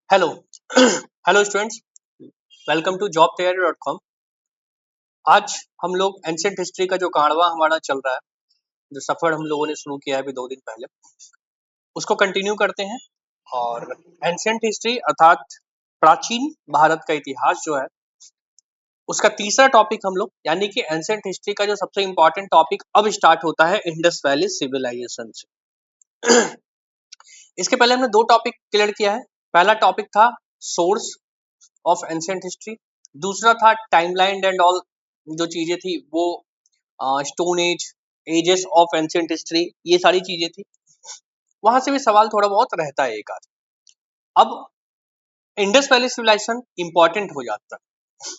Hello hello students, welcome to jobtairy.com। आज हम लोग एंशिएंट हिस्ट्री का जो काढ़वा हमारा चल रहा है, जो सफर हम लोगों ने शुरू किया है अभी 2 दिन पहले, उसको कंटिन्यू करते हैं। और एंशिएंट हिस्ट्री अर्थात प्राचीन भारत का इतिहास जो है, उसका तीसरा टॉपिक हम लोग, यानी कि एंशिएंट हिस्ट्री का जो सबसे इम्पोर्टेंट टॉपिक अब स्टार्ट होता है इंडस वैली सिविलाइजेशन से। इसके पहले हमने 2 टॉपिक क्लियर किया है। पहला टॉपिक था सोर्स ऑफ एंशिएंट हिस्ट्री, दूसरा था टाइमलाइन एंड ऑल जो चीजें थी वो stone age, ages of ancient history, ये सारी चीजें थी। वहां से भी सवाल थोड़ा बहुत रहता है एक आध। अब इंडस वैली सिविलाइजेशन इंपॉर्टेंट हो जाता है।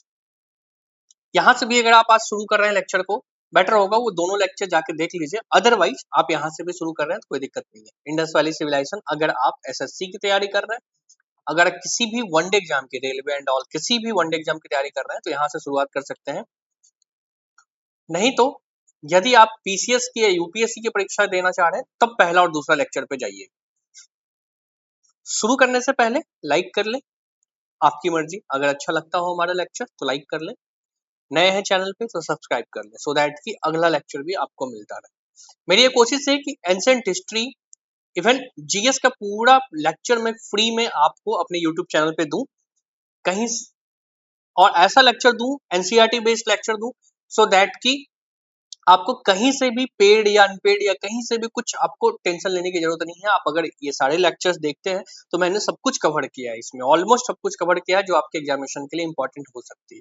यहां से भी अगर आप आज शुरू कर रहे हैं लेक्चर को, बेटर होगा वो दोनों लेक्चर जाके देख लीजिए। अदरवाइज आप यहां से भी शुरू कर रहे हैं तो कोई दिक्कत नहीं है। इंडस वैली सिविलाइजेशन अगर आप एसएससी की तैयारी कर रहे हैं, अगर किसी भी वनडे एग्जाम की, रेलवे एंड ऑल किसी भी वनडे एग्जाम की तैयारी कर रहे हैं तो यहाँ से शुरुआत कर सकते हैं। नहीं तो यदि आप पीसीएस की या यूपीएससी की परीक्षा देना चाह रहे हैं तब पहला और दूसरा लेक्चर पे जाइए। शुरू करने से पहले लाइक कर लें, आपकी मर्जी। अगर अच्छा लगता हो हमारा लेक्चर तो लाइक कर लें, नए हैं चैनल पे तो सब्सक्राइब कर लें, सो दैट कि अगला लेक्चर भी आपको मिलता रहे। मेरी ये कोशिश है कि एंशिएंट हिस्ट्री, इवन जीएस का पूरा लेक्चर मैं फ्री में आपको अपने यूट्यूब चैनल पे दूं, कहीं और ऐसा लेक्चर दूं, एनसीईआरटी बेस्ड लेक्चर दूं, सो दैट कि आपको कहीं से भी पेड या अनपेड या कहीं से भी कुछ आपको टेंशन लेने की जरूरत नहीं है। आप अगर ये सारे लेक्चर्स देखते हैं तो मैंने सब कुछ कवर किया है, इसमें ऑलमोस्ट सब कुछ कवर किया है जो आपके एग्जामिनेशन के लिए इंपॉर्टेंट हो सकती है।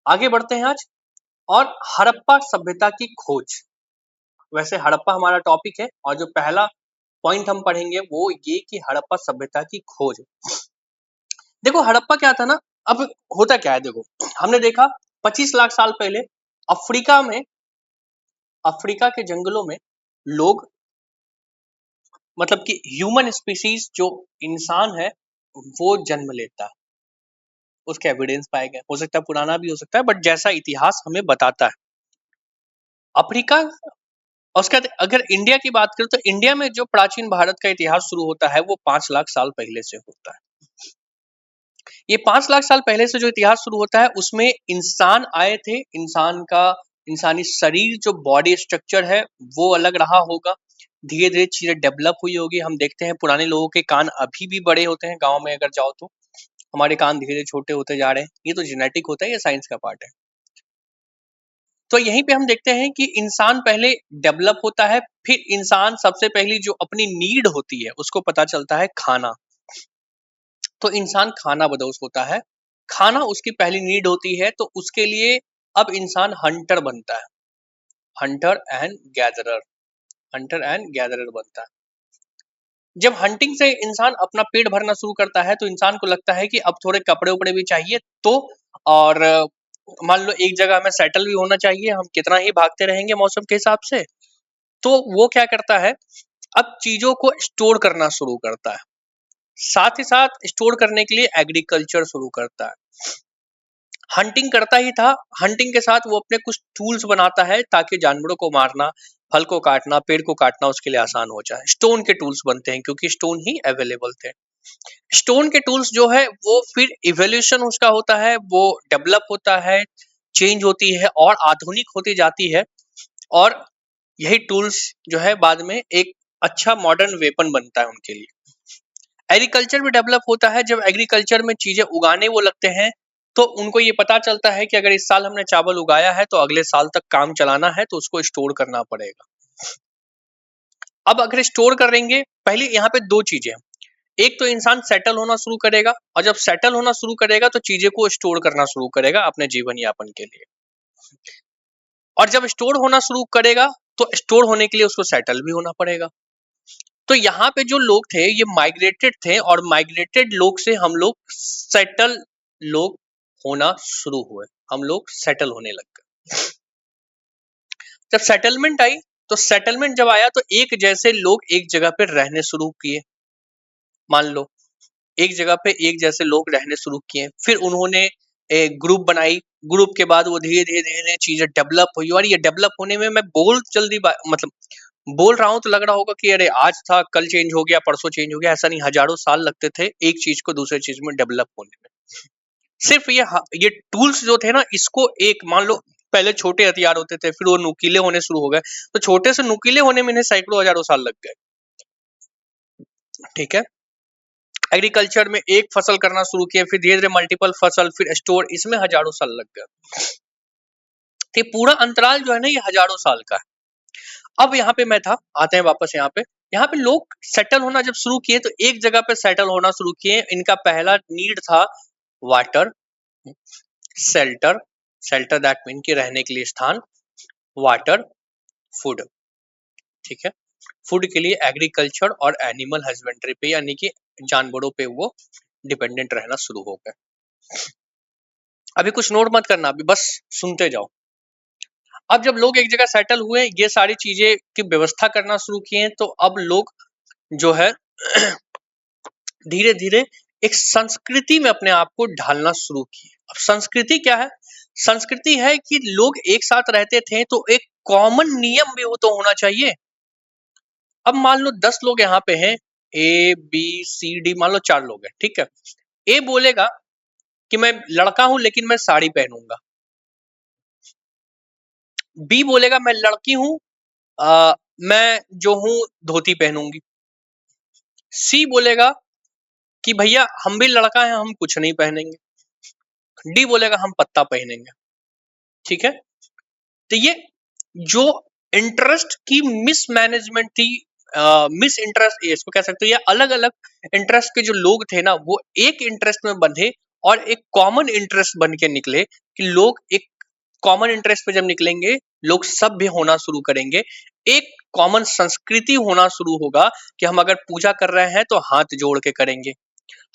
आगे बढ़ते हैं आज। और हड़प्पा सभ्यता की खोज, वैसे हड़प्पा हमारा टॉपिक है और जो पहला पॉइंट हम पढ़ेंगे वो ये कि हड़प्पा सभ्यता की खोज। देखो हड़प्पा क्या था ना, अब होता क्या है, देखो हमने देखा 25 लाख साल पहले अफ्रीका में, अफ्रीका के जंगलों में लोग, मतलब कि ह्यूमन स्पीसीज जो इंसान है वो जन्म लेता है। उसके एविडेंस पाए गए, हो सकता है पुराना भी हो सकता है, बट जैसा इतिहास हमें बताता है अफ्रीका। और उसके बाद अगर इंडिया की बात करें तो इंडिया में जो प्राचीन भारत का इतिहास शुरू होता है वो 5 लाख साल पहले से होता है। ये 5 लाख साल पहले से जो इतिहास शुरू होता है उसमें इंसान आए थे, इंसान का इंसानी शरीर जो बॉडी स्ट्रक्चर है वो अलग रहा होगा, धीरे धीरे चीजें डेवलप हुई होगी। हम देखते हैं पुराने लोगों के कान अभी भी बड़े होते हैं, गांव में अगर जाओ तो हमारे कान धीरे धीरे छोटे होते जा रहे हैं। ये तो जेनेटिक होता है, ये साइंस का पार्ट है। तो यहीं पे हम देखते हैं कि इंसान पहले डेवलप होता है, फिर इंसान सबसे पहली जो अपनी नीड होती है उसको पता चलता है खाना, तो इंसान खाना बदोश होता है। खाना उसकी पहली नीड होती है तो उसके लिए अब इंसान हंटर बनता है, Hunter and gatherer, Hunter and gatherer बनता है। जब हंटिंग से इंसान अपना पेट भरना शुरू करता है तो इंसान को लगता है कि अब थोड़े कपड़े उपड़े भी चाहिए, तो और मान लो एक जगह हमें सेटल भी होना चाहिए, हम कितना ही भागते रहेंगे मौसम के हिसाब से, तो वो क्या करता है, अब चीजों को स्टोर करना शुरू करता है। साथ ही साथ स्टोर करने के लिए एग्रीकल्चर शुरू करता है। हंटिंग करता ही था, हंटिंग के साथ वो अपने कुछ टूल्स बनाता है ताकि जानवरों को मारना, फल को काटना, पेड़ को काटना उसके लिए आसान हो जाए। स्टोन के टूल्स बनते हैं क्योंकि स्टोन ही अवेलेबल थे। स्टोन के टूल्स जो है वो फिर इवोल्यूशन उसका होता है, वो डेवलप होता है, चेंज होती है और आधुनिक होती जाती है, और यही टूल्स जो है बाद में एक अच्छा मॉडर्न वेपन बनता है उनके लिए। एग्रीकल्चर भी डेवलप होता है, जब एग्रीकल्चर में चीजें उगाने वो लगते हैं तो उनको ये पता चलता है कि अगर इस साल हमने चावल उगाया है तो अगले साल तक काम चलाना है, तो उसको स्टोर करना पड़ेगा। अब अगर स्टोर करेंगे, पहले यहाँ पे 2 चीजें हैं। एक तो इंसान सेटल होना शुरू करेगा, और जब सेटल होना शुरू करेगा तो चीजें को स्टोर करना शुरू करेगा अपने जीवन यापन के लिए। और जब स्टोर होना शुरू करेगा तो स्टोर होने के लिए उसको सेटल भी होना पड़ेगा। तो यहाँ पे जो लोग थे ये माइग्रेटेड थे, और माइग्रेटेड लोग से हम लोग सेटल लोग होना शुरू हुए, हम लोग सेटल होने लग गए। जब सेटलमेंट आई, तो सेटलमेंट जब आया तो एक जैसे लोग एक जगह पे रहने शुरू किए। मान लो एक जगह पे एक जैसे लोग रहने शुरू किए, फिर उन्होंने एक ग्रुप बनाई, ग्रुप के बाद वो धीरे धीरे धीरे चीजें डेवलप हुई, और ये डेवलप होने में मैं बोल जल्दी मतलब बोल रहा हूं तो लग रहा होगा कि अरे आज था, कल चेंज हो गया, परसों चेंज हो गया। ऐसा नहीं, हजारों साल लगते थे एक चीज को दूसरे चीज में डेवलप होने में। सिर्फ ये टूल्स जो थे ना, इसको एक मान लो पहले छोटे हथियार होते थे, फिर वो नुकीले होने शुरू हो गए, तो छोटे से नुकीले होने में इन्हें सैकड़ों हजारों साल लग गए। ठीक है, एग्रीकल्चर में एक फसल करना शुरू किए, फिर धीरे धीरे मल्टीपल फसल, फिर स्टोर, इसमें हजारों साल लग गए। तो पूरा अंतराल जो है ना, ये हजारों साल का है। अब यहाँ पे मैं था, आते हैं वापस यहाँ पे लोग सेटल होना जब शुरू किए तो एक जगह पे सेटल होना शुरू किए। इनका पहला नीड था water, shelter, shelter that mean कि रहने के लिए स्थान, वाटर, फूड। ठीक है, फूड के लिए एग्रीकल्चर और एनिमल हस्बेंड्री पे, यानी कि जानवरों पे वो डिपेंडेंट रहना शुरू हो गए। अभी कुछ नोट मत करना, अभी बस सुनते जाओ। अब जब लोग एक जगह सेटल हुए, ये सारी चीजें की व्यवस्था करना शुरू किए, तो अब लोग जो है धीरे धीरे एक संस्कृति में अपने आप को ढालना शुरू किए। अब संस्कृति क्या है? संस्कृति है कि लोग एक साथ रहते थे तो एक कॉमन नियम भी वो तो होना चाहिए। अब मान लो 10 लोग यहाँ पे हैं, ए बी सी डी, मान लो 4 लोग हैं। ठीक है, ए बोलेगा कि मैं लड़का हूं लेकिन मैं साड़ी पहनूंगा। बी बोलेगा मैं लड़की हूं, मैं जो हूं धोती पहनूंगी। सी बोलेगा कि भैया हम भी लड़का है, हम कुछ नहीं पहनेंगे। डी बोलेगा हम पत्ता पहनेंगे। ठीक है, तो ये जो इंटरेस्ट की मिसमैनेजमेंट थी, मिस इंटरेस्ट इसको कह सकते हो, या अलग अलग इंटरेस्ट के जो लोग थे ना, वो एक इंटरेस्ट में बंधे और एक कॉमन इंटरेस्ट बन के निकले। कि लोग एक कॉमन इंटरेस्ट पे जब निकलेंगे, लोग सभ्य होना शुरू करेंगे, एक कॉमन संस्कृति होना शुरू होगा कि हम अगर पूजा कर रहे हैं तो हाथ जोड़ के करेंगे,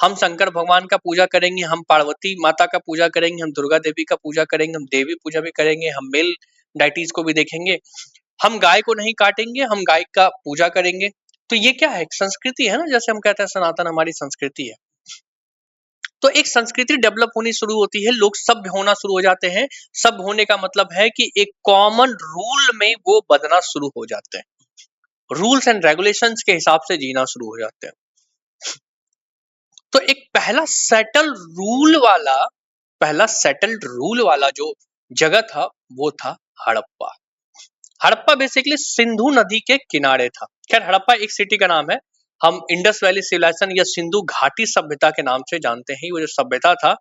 हम शंकर भगवान का पूजा करेंगे, हम पार्वती माता का पूजा करेंगे, हम दुर्गा देवी का पूजा करेंगे, हम देवी पूजा भी करेंगे, हम मेल डाइटीज को भी देखेंगे, हम गाय को नहीं काटेंगे, हम गाय का पूजा करेंगे। तो ये क्या है? संस्कृति है ना, जैसे हम कहते हैं सनातन हमारी संस्कृति है। तो एक संस्कृति डेवलप होनी शुरू होती है, लोग सभ्य होना शुरू हो जाते हैं। सभ्य होने का मतलब है कि एक कॉमन रूल में वो बदना शुरू हो जाते हैं, रूल्स एंड रेगुलेशंस के हिसाब से जीना शुरू हो जाते हैं। तो एक पहला सेटल्ड रूल वाला जो जगह था वो था हड़प्पा। हड़प्पा बेसिकली सिंधु नदी के किनारे था। खैर, हड़प्पा एक सिटी का नाम है। हम इंडस वैली सिविलाइजेशन या सिंधु घाटी सभ्यता के नाम से जानते हैं। वो जो सभ्यता था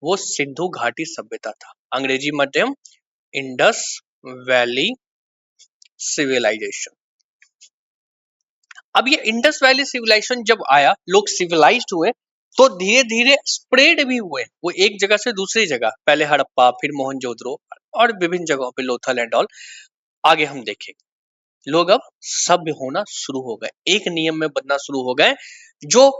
वो सिंधु घाटी सभ्यता था, अंग्रेजी माध्यम इंडस वैली सिविलाइजेशन। अब ये इंडस वैली सिविलाइजेशन जब आया, लोग सिविलाइज्ड हुए, तो धीरे धीरे स्प्रेड भी हुए। वो एक जगह से दूसरी जगह, पहले हड़प्पा, फिर मोहनजोदड़ो और विभिन्न जगहों पे लोथल एंड ऑल। आगे हम देखेंगे, लोग अब सभ्य होना शुरू हो गए, एक नियम में बनना शुरू हो गए। जो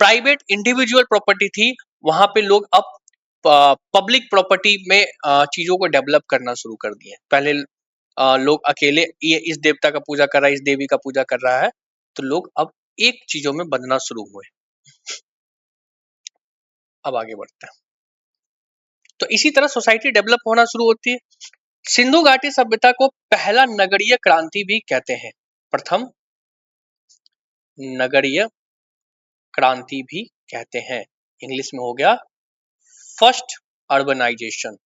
प्राइवेट इंडिविजुअल प्रॉपर्टी थी, वहां पे लोग अब पब्लिक प्रॉपर्टी में चीजों को डेवलप करना शुरू कर दिए। पहले लोग अकेले ये इस देवता का पूजा कर रहा है, इस देवी का पूजा कर रहा है, तो लोग अब एक चीजों में बंधना शुरू हुए। अब आगे बढ़ते हैं, तो इसी तरह सोसाइटी डेवलप होना शुरू होती है। सिंधु घाटी सभ्यता को पहला नगरीय क्रांति भी कहते हैं, प्रथम नगरीय क्रांति भी कहते हैं। इंग्लिश में हो गया फर्स्ट अर्बनाइजेशन,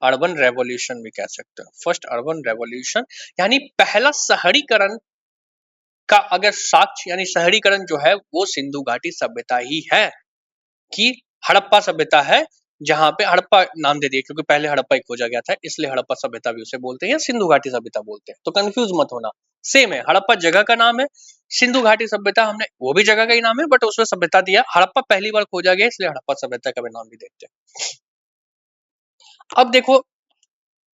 अर्बन रेवोल्यूशन भी कह सकते हो। फर्स्ट अर्बन रेवोल्यूशन यानी पहला शहरीकरण का अगर साक्ष्य, यानी शहरीकरण जो है वो सिंधु घाटी सभ्यता ही है। कि हड़प्पा सभ्यता है, जहां पे हड़प्पा नाम दे दिया क्योंकि पहले हड़प्पा ही खोजा गया था, इसलिए हड़प्पा सभ्यता भी उसे बोलते हैं या सिंधु घाटी सभ्यता बोलते हैं। तो कंफ्यूज मत होना, सेम है। हड़प्पा जगह का नाम है, सिंधु घाटी सभ्यता हमने वो भी जगह का ही नाम है, बट उसमें सभ्यता दिया। हड़प्पा पहली बार खोजा गया, इसलिए हड़प्पा सभ्यता का भी नाम भी देते हैं। अब देखो,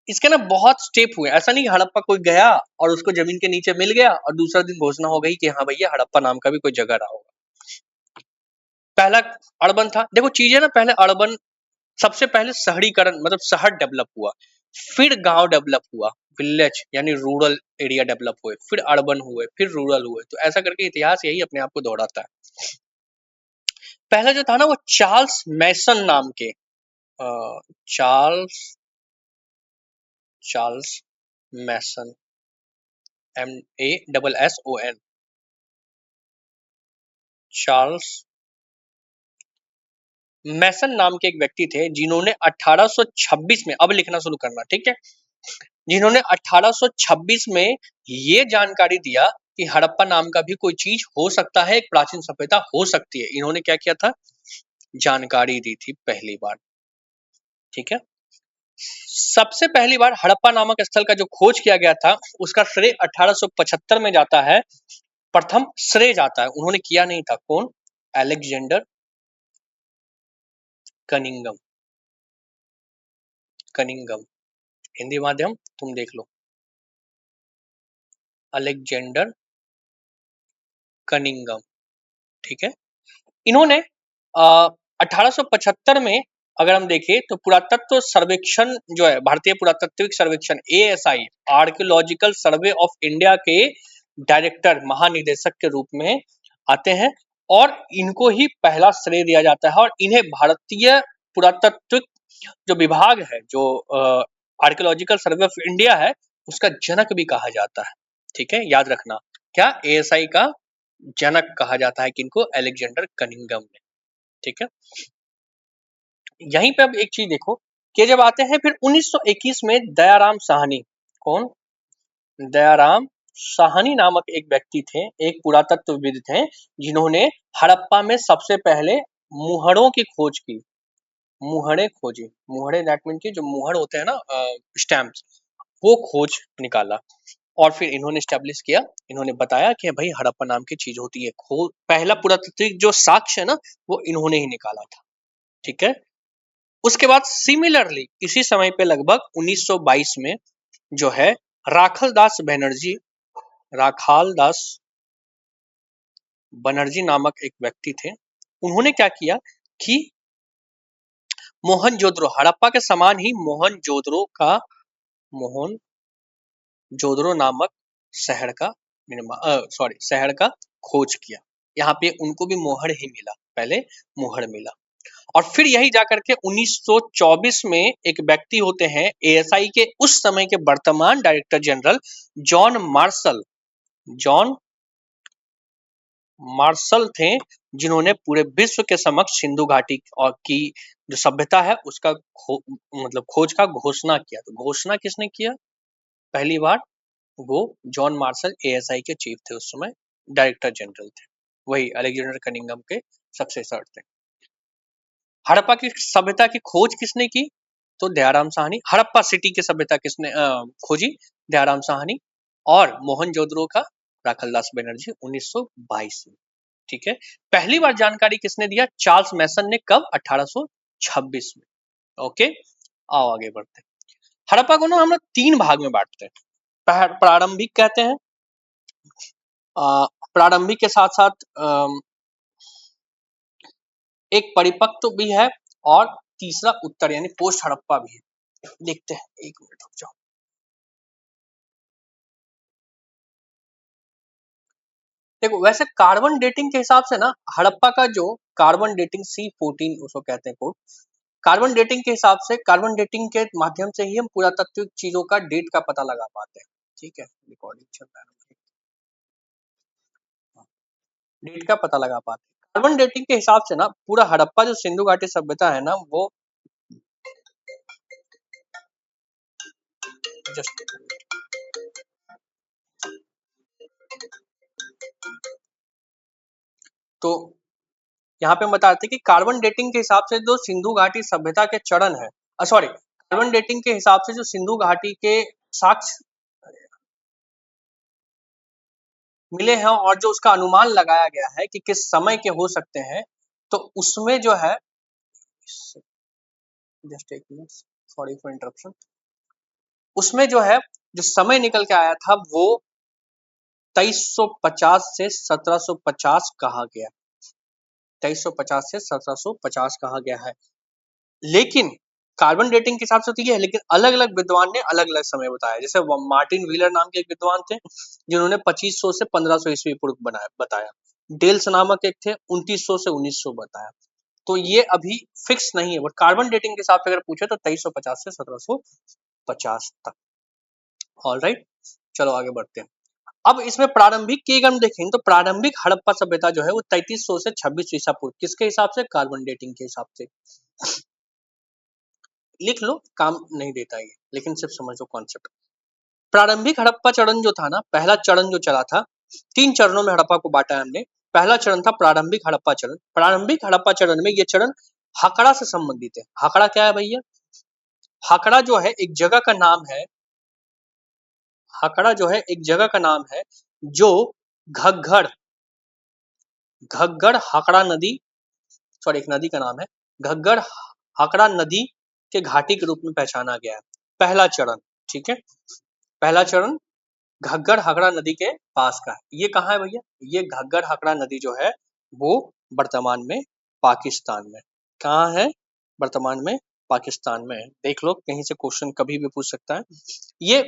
इसके ना बहुत स्टेप हुए। ऐसा नहीं हड़प्पा कोई गया और उसको जमीन के नीचे मिल गया और दूसरा दिन घोषणा हो गई कि हाँ भैया हड़प्पा नाम का भी कोई जगह रहा होगा। पहला अर्बन था, देखो चीजें ना, पहले अर्बन, सबसे पहले शहरीकरण मतलब शहर डेवलप हुआ, फिर गांव डेवलप हुआ, विलेज यानी रूरल एरिया डेवलप हुए, फिर अर्बन हुए, फिर रूरल हुए। तो ऐसा करके इतिहास यही अपने आप को दोहराता है। पहला जो था ना वो चार्ल्स मैसन नाम के, चार्ल्स मैसन MASSON, चार्ल्स मैसन नाम के एक व्यक्ति थे जिन्होंने 1826 में, अब लिखना शुरू करना, ठीक है, जिन्होंने 1826 में ये जानकारी दिया कि हड़प्पा नाम का भी कोई चीज हो सकता है, एक प्राचीन सभ्यता हो सकती है। इन्होंने क्या किया था, जानकारी दी थी पहली बार, ठीक है। सबसे पहली बार हड़प्पा नामक स्थल का जो खोज किया गया था उसका श्रेय 1875 में जाता है, प्रथम श्रेय जाता है, उन्होंने किया नहीं था। कौन? Alexander Cunningham. कनिंगम, हिंदी माध्यम तुम देख लो, अलेक्जेंडर कनिंगम, ठीक है। इन्होंने 1875 में अगर हम देखें तो पुरातत्व सर्वेक्षण जो है, भारतीय पुरातात्विक सर्वेक्षण ASI, archaeological survey of India के डायरेक्टर, महानिदेशक के रूप में आते हैं और इनको ही पहला श्रेय दिया जाता है और इन्हें भारतीय पुरातात्विक जो विभाग है, जो आर्कियोलॉजिकल सर्वे ऑफ इंडिया है, उसका जनक भी कहा जाता है, ठीक है, याद रखना। क्या? ASI का जनक कहा जाता है किनको? अलेक्जेंडर कनिंगम ने, ठीक है। यहीं पे अब एक चीज देखो कि जब आते हैं फिर 1921 में दयाराम साहनी, कौन? दयाराम साहनी नामक एक व्यक्ति थे, एक पुरातत्वविद थे, जिन्होंने हड़प्पा में सबसे पहले मुहड़ों की खोज की। मुहड़े खोजी, मुहड़े दैट मीन की जो मुहड़ होते हैं ना, स्टैम्प्स, वो खोज निकाला और फिर इन्होंने स्टैब्लिश किया, इन्होंने बताया कि भाई हड़प्पा नाम की चीज होती है। पहला पुरातात्विक जो साक्ष्य है ना, वो इन्होंने ही निकाला था, ठीक है। उसके बाद सिमिलरली इसी समय पे लगभग 1922 में जो है राखालदास बनर्जी, राखालदास बनर्जी नामक एक व्यक्ति थे, उन्होंने क्या किया कि मोहनजोदड़ो, हड़प्पा के समान ही मोहनजोदड़ो का, मोहनजोदड़ो नामक शहर का शहर का खोज किया। यहाँ पे उनको भी मोहर ही मिला, पहले मोहर मिला। और फिर यही जाकर के 1924 में एक व्यक्ति होते हैं ASI के उस समय के वर्तमान director general John Marshall, John Marshall थे, जिन्होंने पूरे विश्व के समक्ष सिंधु घाटी और की जो सभ्यता है उसका मतलब खोज का घोषणा किया। तो घोषणा किसने किया पहली बार? वो जॉन मार्शल ASI के चीफ थे, उस समय डायरेक्टर जनरल थे, वही अलेक्जेंडर कनिंगम के सक्सेसर थे। हड़प्पा की सभ्यता की खोज किसने की? तो दयाराम साहनी। हड़प्पा सिटी की सभ्यता किसने खोजी? दयाराम साहनी। और मोहनजोदड़ो का राखालदास बनर्जी 1922 में, ठीक है। पहली बार जानकारी किसने दिया? चार्ल्स मैसन ने। कब? 1826 में, ओके। आओ आगे बढ़ते हैं। हड़प्पा को ना हम लोग 3 भाग में बांटते हैं। प्रारंभिक कहते हैं, प्रारंभिक के साथ साथ एक परिपक्व भी है और तीसरा उत्तर यानी पोस्ट हड़प्पा भी है। देखते हैं, एक मिनट रुक जाओ। देखो वैसे कार्बन डेटिंग के हिसाब से ना हड़प्पा का जो कार्बन डेटिंग C14 उसको कहते हैं कोड, कार्बन डेटिंग के हिसाब से, कार्बन डेटिंग के माध्यम से ही हम पुरातात्विक चीजों का डेट का पता लगा पाते हैं, ठीक है। रिकॉर्डिंग चल रहा है, डेट का पता लगा पाते हैं। कार्बन डेटिंग के हिसाब से ना पूरा हड़प्पा जो सिंधु घाटी सभ्यता है ना, वो जस्ट तो यहाँ पे हम बताते हैं कि कार्बन डेटिंग के हिसाब से जो सिंधु घाटी सभ्यता के चरण है, सॉरी, कार्बन डेटिंग के हिसाब से जो सिंधु घाटी के साक्ष्य मिले हैं और जो उसका अनुमान लगाया गया है कि किस समय के हो सकते हैं, तो उसमें जो है, जस्ट एक मिनट, सॉरी फॉर इंटरप्शन, उसमें जो है जो समय निकल के आया था वो 2350 से 1750 कहा गया, 2350 से 1750 कहा गया है। लेकिन कार्बन डेटिंग के हिसाब से तो ये है, लेकिन अलग अलग विद्वान ने अलग अलग समय बताया। जैसे मार्टिन व्हीलर नाम के एक विद्वान थे जिन्होंने 2500 से 1500 ईस्वी पूर्व बताया। डेल्स नामक एक थे, 2900 से 1900 बताया। तो ये अभी फिक्स नहीं है, बट कार्बन डेटिंग के हिसाब से अगर पूछे तो 2350 से 1750 तक। ऑल राइट, चलो आगे बढ़ते हैं। अब इसमें प्रारंभिक की अगर हम देखें तो प्रारंभिक हड़प्पा सभ्यता जो है वो 3300 से 26 ईसा पूर्व, किसके हिसाब से? कार्बन डेटिंग के हिसाब से। लिख लो, काम नहीं देता ये, लेकिन सिर्फ समझ लो कॉन्सेप्ट। प्रारंभिक हड़प्पा चरण जो था ना, पहला चरण जो चला था, 3 चरणों में हड़प्पा को बांटा है हमने। पहला चरण था प्रारंभिक हड़प्पा चरण। प्रारंभिक हड़प्पा चरण में ये चरण हकड़ा से संबंधित है। हकड़ा क्या है भैया? हकड़ा जो है एक जगह का नाम है, हकड़ा जो है एक जगह का नाम है जो घग्गड़, घग्गड़ हकड़ा नदी, सॉरी एक नदी का नाम है, घग्गड़ हकड़ा नदी के घाटी के रूप में पहचाना गया है। पहला चरण, ठीक है, पहला चरण घग्गड़ हकड़ा नदी के पास का है। ये कहाँ है भैया? ये घग्गड़ हकड़ा नदी जो है वो वर्तमान में पाकिस्तान में, कहाँ है? वर्तमान में पाकिस्तान में है। देख लो, कहीं से क्वेश्चन कभी भी पूछ सकता है। ये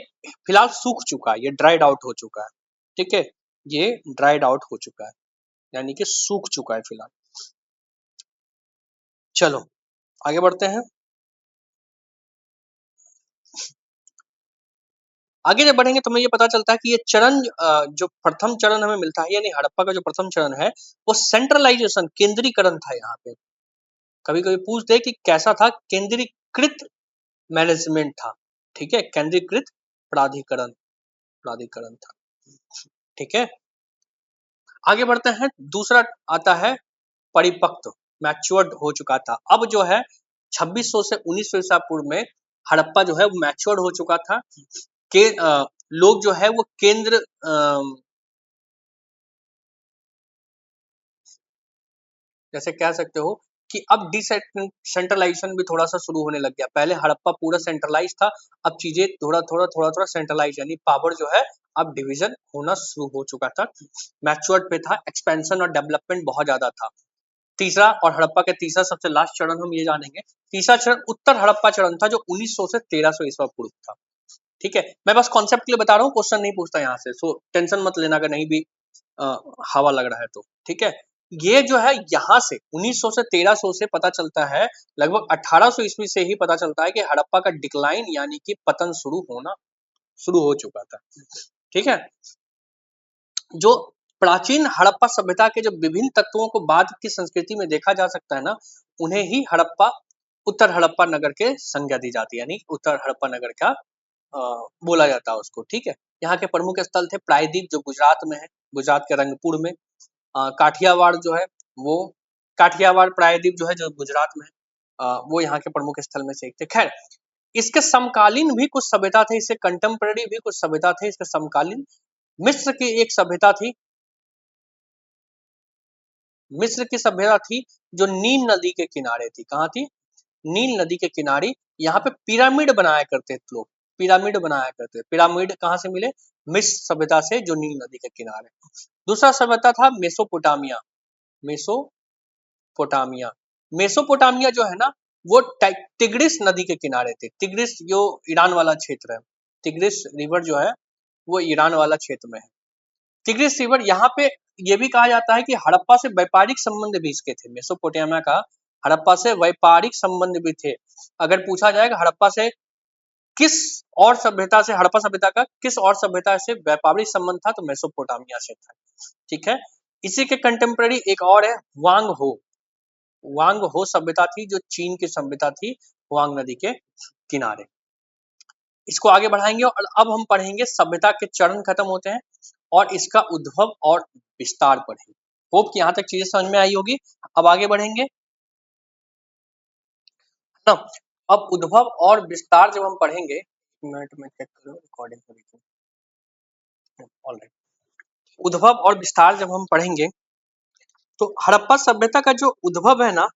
फिलहाल सूख चुका है, ये ड्राइड आउट हो चुका है, ठीक है, ये ड्राइड आउट हो चुका है, यानी कि सूख चुका है फिलहाल। चलो आगे बढ़ते हैं। आगे जब बढ़ेंगे तो हमें ये पता चलता है कि ये चरण जो प्रथम चरण हमें मिलता है, यानी हड़प्पा का जो प्रथम चरण है वो सेंट्रलाइजेशन, केंद्रीकरण था। यहाँ पे कभी कभी पूछ दे कि कैसा था, केंद्रीकृत मैनेजमेंट था, ठीक है, केंद्रीकृत प्राधिकरण, प्राधिकरण था, ठीक है। आगे बढ़ते हैं, दूसरा आता है परिपक्व, मैच्योर्ड हो चुका था। अब जो है 2600 से 1900 ईसा पूर्व में हड़प्पा जो है वो मैच्योर्ड हो चुका था के लोग जो है वो केंद्र जैसे कह सकते हो कि अब डिसेंट्रलाइजेशन भी थोड़ा सा शुरू होने लग गया। पहले हड़प्पा पूरा सेंट्रलाइज था, अब चीजें थोड़ा थोड़ा सेंट्रलाइज, यानी पावर जो है अब डिवीजन होना शुरू हो चुका था, मैच्योर्ड पे था, एक्सपेंशन और डेवलपमेंट बहुत ज्यादा था। तीसरा और हड़प्पा का तीसरा सबसे लास्ट चरण हम ये जानेंगे। तीसरा चरण उत्तर हड़प्पा चरण था जो 1900 से 1300 ईसा पूर्व था, ठीक है। मैं बस कॉन्सेप्ट के लिए बता रहा हूँ, क्वेश्चन नहीं पूछता यहाँ से, सो टेंशन मत लेना अगर नहीं भी हवा लग रहा है तो, ठीक है। ये जो है यहाँ से 1900 से 1300 से पता चलता है, लगभग 1800 ईस्वी से ही पता चलता है कि हड़प्पा का डिक्लाइन यानी कि पतन शुरू हो चुका था, ठीक है। जो प्राचीन हड़प्पा सभ्यता के जो विभिन्न तत्वों को बाद की संस्कृति में देखा जा सकता है ना, उन्हें ही हड़प्पा, उत्तर हड़प्पा नगर के संज्ञा दी जाती है, यानी उत्तर हड़प्पा नगर का बोला जाता है उसको, ठीक है। यहाँ के प्रमुख स्थल थे प्रायद्वीप जो गुजरात में है, गुजरात के रंगपुर में, काठियावाड़ जो है वो, काठियावाड़ प्रायद्वीप जो है जो गुजरात में है, वो यहाँ के प्रमुख स्थल में से एक थे। खैर, इसके समकालीन भी कुछ सभ्यता थे, इससे कंटेम्प्रेरी भी कुछ सभ्यता थे, इसके समकालीन मिस्र की एक सभ्यता थी, मिस्र की सभ्यता थी जो नील नदी के किनारे थी। कहाँ थी? नील नदी के किनारे। यहाँ पे पिरामिड बनाया करते थे लोग, पिरामिड बनाया करते, पिरामिड कहाँ से मिले? मिस्र सभ्यता से जो नील नदी के किनारे। दूसरा सभ्यता था मेसोपोटामिया, मेसोपोटामिया, मेसोपोटामिया जो है ना वो तिग्रिस नदी के किनारे थे। तिग्रिस जो ईरान वाला क्षेत्र है, तिग्रिस रिवर जो है वो ईरान वाला क्षेत्र में है। तिग्रिस रिवर, यहाँ पे ये भी कहा जाता है कि हड़प्पा से व्यापारिक संबंध भी इसके थे, मेसोपोटामिया का हड़प्पा से व्यापारिक संबंध भी थे। अगर पूछा जाएगा हड़प्पा से किस और सभ्यता से, हड़प्पा सभ्यता का किस और सभ्यता से व्यापारिक संबंध था, तो मेसोपोटामिया से था, ठीक है। इसी के कंटेम्प्रेरी एक और है वांग हो, वांग हो सभ्यता थी जो चीन की सभ्यता थी, वांग नदी के किनारे। इसको आगे बढ़ाएंगे और अब हम पढ़ेंगे सभ्यता के चरण खत्म होते हैं और इसका उद्भव और विस्तार पढ़ेंगे। होप कि यहाँ तक चीजें समझ में आई होगी। अब आगे बढ़ेंगे ना। अब उद्भव और विस्तार जब हम पढ़ेंगे, एक मिनट में चेक करो रिकॉर्डिंग को देखो, ऑलराइट। उद्भव और विस्तार जब हम पढ़ेंगे तो हड़प्पा सभ्यता का जो उद्भव है ना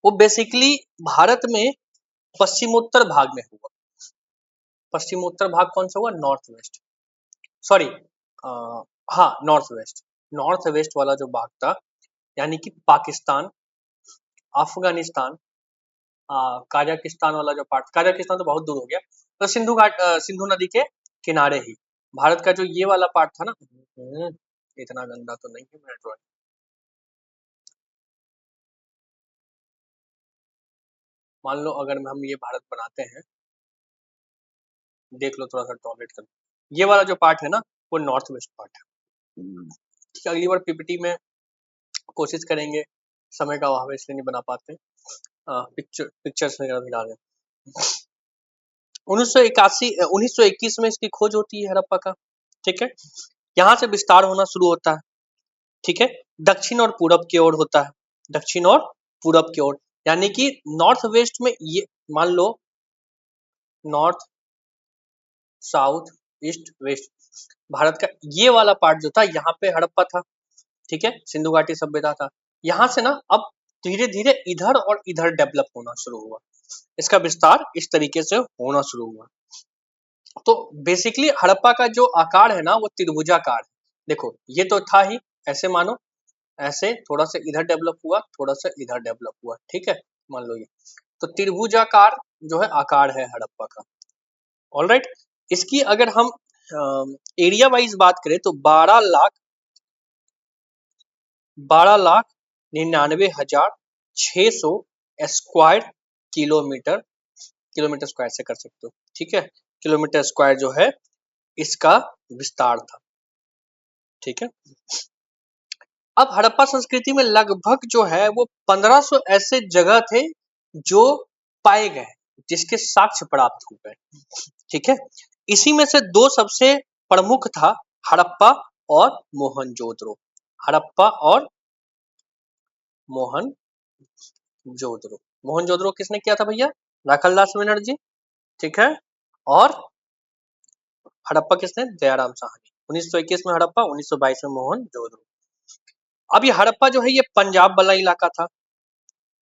वो बेसिकली भारत में पश्चिमोत्तर भाग में हुआ। पश्चिमोत्तर भाग कौन सा हुआ? नॉर्थ वेस्ट, सॉरी, हाँ नॉर्थ वेस्ट, नॉर्थ वेस्ट वाला जो भाग था, यानी कि पाकिस्तान, अफगानिस्तान, काजाकिस्तान वाला जो पार्ट, काजाकिस्तान तो बहुत दूर हो गया, तो सिंधु घाट, सिंधु नदी के किनारे ही भारत का जो ये वाला पार्ट था ना, इतना गंदा तो नहीं है मेरा ड्राइंग, मान लो अगर हम ये भारत बनाते हैं, देख लो थोड़ा सा टॉलरेट कर, ये वाला जो पार्ट है ना वो नॉर्थ वेस्ट पार्ट है। ठीक है, अगली बार पीपीटी में कोशिश करेंगे, समय का अभाव है इसलिए नहीं बना पाते, पिक्चर्स वगैरह भी डालें। 1921 में इसकी खोज होती है हड़प्पा का। ठीक है, यहाँ से विस्तार होना शुरू होता है। ठीक है, दक्षिण और पूरब की ओर होता है, दक्षिण और पूरब की ओर, यानी कि नॉर्थ वेस्ट में ये मान लो north south east west, Bharat का ये वाला पार्ट जो था यहाँ पे हड़प्पा था। ठीक है, सिंधु घाटी सभ्यता था। यहाँ से ना अब धीरे धीरे इधर और इधर डेवलप होना शुरू हुआ, इसका विस्तार इस तरीके से होना शुरू हुआ। तो बेसिकली हड़प्पा का जो आकार है ना वो त्रिभुजाकार है। देखो ये तो था ही, ऐसे मानो, ऐसे थोड़ा सा इधर डेवलप हुआ, थोड़ा सा इधर डेवलप हुआ। ठीक है, मान लो ये तो त्रिभुजाकार जो है आकार है हड़प्पा का। ऑलराइट, इसकी अगर हम एरिया वाइज बात करें तो 12,99,600 स्क्वायर किलोमीटर, किलोमीटर स्क्वायर से कर सकते हो। ठीक है, किलोमीटर स्क्वायर जो है इसका विस्तार था। ठीक है, अब हड़प्पा संस्कृति में लगभग जो है वो 1500 ऐसे जगह थे जो पाए गए, जिसके साक्ष्य प्राप्त हो गए। ठीक है, इसी में से दो सबसे प्रमुख था हड़प्पा और मोहनजोदड़ो। हड़प्पा और मोहनजोदड़ो। मोहनजोदड़ो किसने किया था भैया? राखलदास बनर्जी। ठीक है, और हड़प्पा किसने? दयाराम साहनी। 1921 में हड़प्पा, 1922 में मोहनजोदड़ो। अब ये हड़प्पा जो है ये पंजाब वाला इलाका था।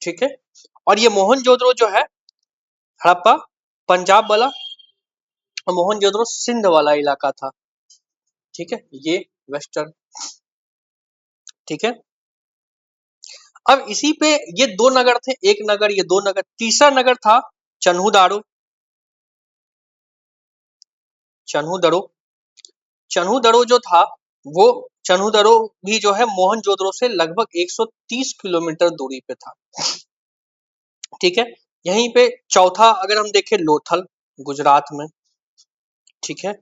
ठीक है, और ये मोहनजोदड़ो जो है हड़प्पा पंजाब वाला और मोहनजोदड़ो सिंध वाला इलाका था। ठीक है, ये वेस्टर्न। ठीक है, अब इसी पे ये दो नगर थे, एक नगर ये दो नगर, तीसरा नगर था चन्हुदारो। चन्हुदरो, चन्हुदरो जो था वो चन्हुदरो भी जो है मोहनजोदड़ो से लगभग 130 किलोमीटर दूरी पे था। ठीक है, यहीं पे चौथा अगर हम देखें लोथल गुजरात में। ठीक है,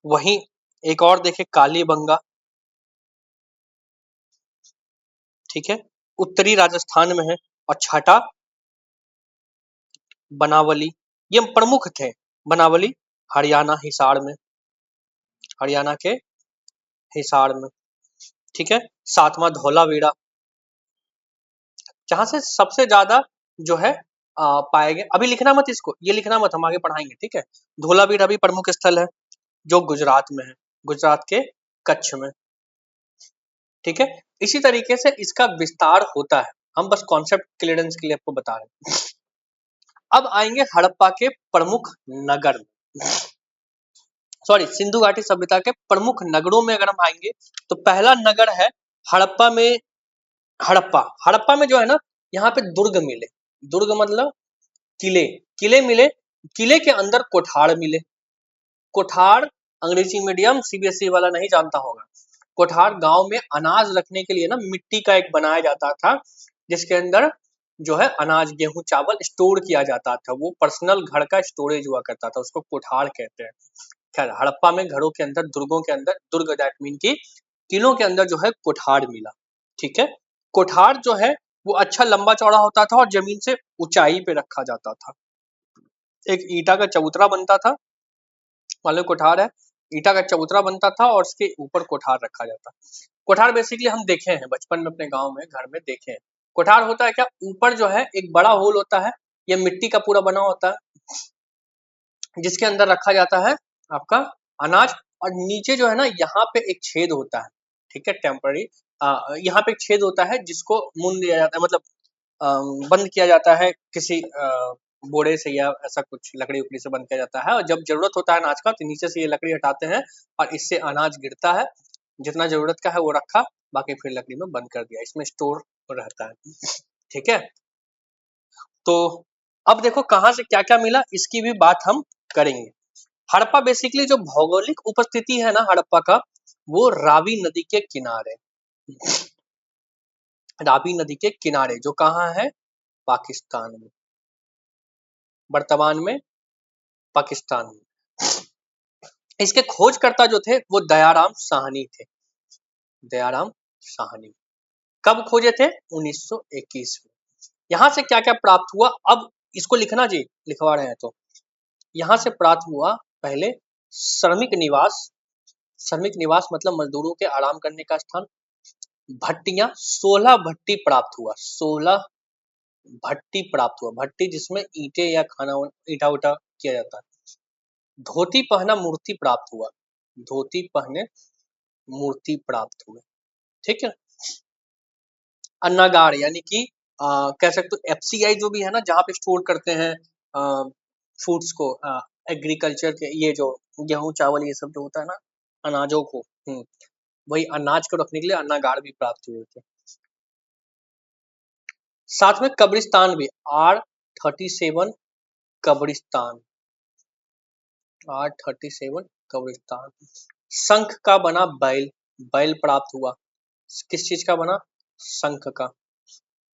वहीं एक और देखें कालीबंगा। ठीक है, उत्तरी राजस्थान में है। और छठा बनावली, ये प्रमुख थे। बनावली हरियाणा हिसार में, हरियाणा के हिसार में। ठीक है, सातवां धौलावीरा, जहां से सबसे ज्यादा जो है पाए गए। अभी लिखना मत इसको, ये लिखना मत, हम आगे पढ़ाएंगे। ठीक है, धौलावीरा भी प्रमुख स्थल है जो गुजरात में है, गुजरात के कच्छ में। ठीक है, इसी तरीके से इसका विस्तार होता है, हम बस कॉन्सेप्ट क्लियरेंस के लिए आपको बता रहे हैं। अब आएंगे हड़प्पा के प्रमुख नगर, सॉरी सिंधु घाटी सभ्यता के प्रमुख नगरों में अगर हम आएंगे तो पहला नगर है हड़प्पा में, हड़प्पा। हड़प्पा में जो है ना यहाँ पे दुर्ग मिले, दुर्ग मतलब किले, किले मिले, किले के अंदर कोठार मिले। कोठार अंग्रेजी मीडियम सीबीएसई वाला नहीं जानता होगा। कोठार गांव में अनाज रखने के लिए ना मिट्टी का एक बनाया जाता था, जिसके अंदर जो है अनाज गेहूं चावल स्टोर किया जाता था। वो पर्सनल घर का स्टोरेज हुआ करता था, उसको कोठार कहते हैं। खैर हड़प्पा में घरों के अंदर, दुर्गों के अंदर, दुर्ग दैट मीन की किलों के अंदर जो है कोठार मिला। ठीक है, कोठार जो है वो अच्छा लंबा चौड़ा होता था और जमीन से ऊंचाई पे रखा जाता था। एक ईटा का चबूतरा बनता था, मान लो कोठार है, ईटा का चबूतरा बनता था और उसके ऊपर कोठार रखा जाता। कोठार बेसिकली हम देखे हैं बचपन में अपने गांव में, घर में देखे हैं। कोठार होता है क्या, ऊपर जो है एक बड़ा होल होता है, ये मिट्टी का पूरा बना होता है, जिसके अंदर रखा जाता है आपका अनाज। और नीचे जो है ना यहाँ पे एक छेद होता है। ठीक है, टेम्पररी यहाँ पे एक छेद होता है जिसको मुन दिया जाता है, मतलब बंद किया जाता है किसी बोरे से या ऐसा कुछ लकड़ी उकड़ी से बंद किया जाता है। और जब जरूरत होता है अनाज का तो नीचे से ये लकड़ी हटाते हैं और इससे अनाज गिरता है, जितना जरूरत का है वो रखा, बाकी फिर लकड़ी में बंद कर दिया, इसमें स्टोर रहता है। ठीक है, तो अब देखो कहाँ से क्या क्या मिला इसकी भी बात हम करेंगे। हड़प्पा बेसिकली जो भौगोलिक उपस्थिति है ना हड़प्पा का, वो रावी नदी के किनारे, रावी नदी के किनारे जो कहाँ है, पाकिस्तान में, वर्तमान में पाकिस्तान में। इसके खोजकर्ता जो थे वो दयाराम साहनी थे, दयाराम साहनी। कब खोजे थे? 1921 में। यहाँ से क्या क्या प्राप्त हुआ, अब इसको लिखना जी, लिखवा रहे हैं तो यहाँ से प्राप्त हुआ पहले श्रमिक निवास, श्रमिक निवास मतलब मजदूरों के आराम करने का स्थान। भट्टियां, 16 भट्टी प्राप्त हुआ, 16 भट्टी प्राप्त हुआ, भट्टी जिसमें ईंटें या खाना ईटा उटा किया जाता है। धोती पहना मूर्ति प्राप्त हुआ, धोती पहने मूर्ति प्राप्त हुए, ठीक है। अन्नागार यानी कि कह सकते हो एफसीआई जो भी है ना, जहाँ पे स्टोर करते हैं फूड्स को, एग्रीकल्चर के, ये जो गेहूं चावल ये सब जो होता है ना, अनाजों को, वही अनाज को रखने के लिए अन्नागार भी प्राप्त हुए थे। साथ में कब्रिस्तान भी, R37 कब्रिस्तान, R37 कब्रिस्तान। शंख का बना बैल, बैल प्राप्त हुआ, किस चीज का बना? शंख का,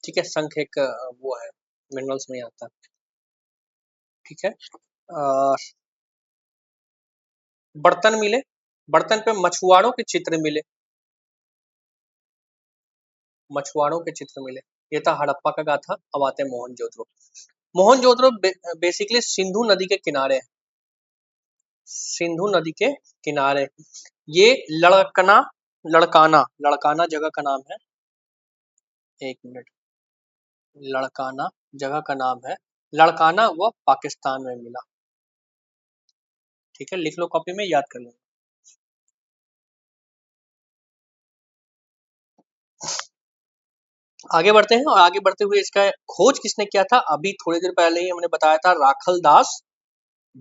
ठीक है। शंख एक वो है, मिनरल्स में आता है, ठीक है। बर्तन मिले, बर्तन पे मछुआरों के चित्र मिले, मछुआरों के चित्र मिले। ये था हड़प्पा का गाथा। अब आते हैं मोहनजोदड़ो। मोहनजोदड़ो बेसिकली सिंधु नदी के किनारे है, सिंधु नदी के किनारे। ये लड़कना, लड़काना, लड़काना जगह का नाम है, एक मिनट, लड़काना जगह का नाम है। लड़काना वो पाकिस्तान में मिला, ठीक है। लिख लो कॉपी में, याद कर लो। आगे बढ़ते हैं, और आगे बढ़ते हुए इसका खोज किसने किया था? अभी थोड़ी देर पहले ही हमने बताया था, राखल दास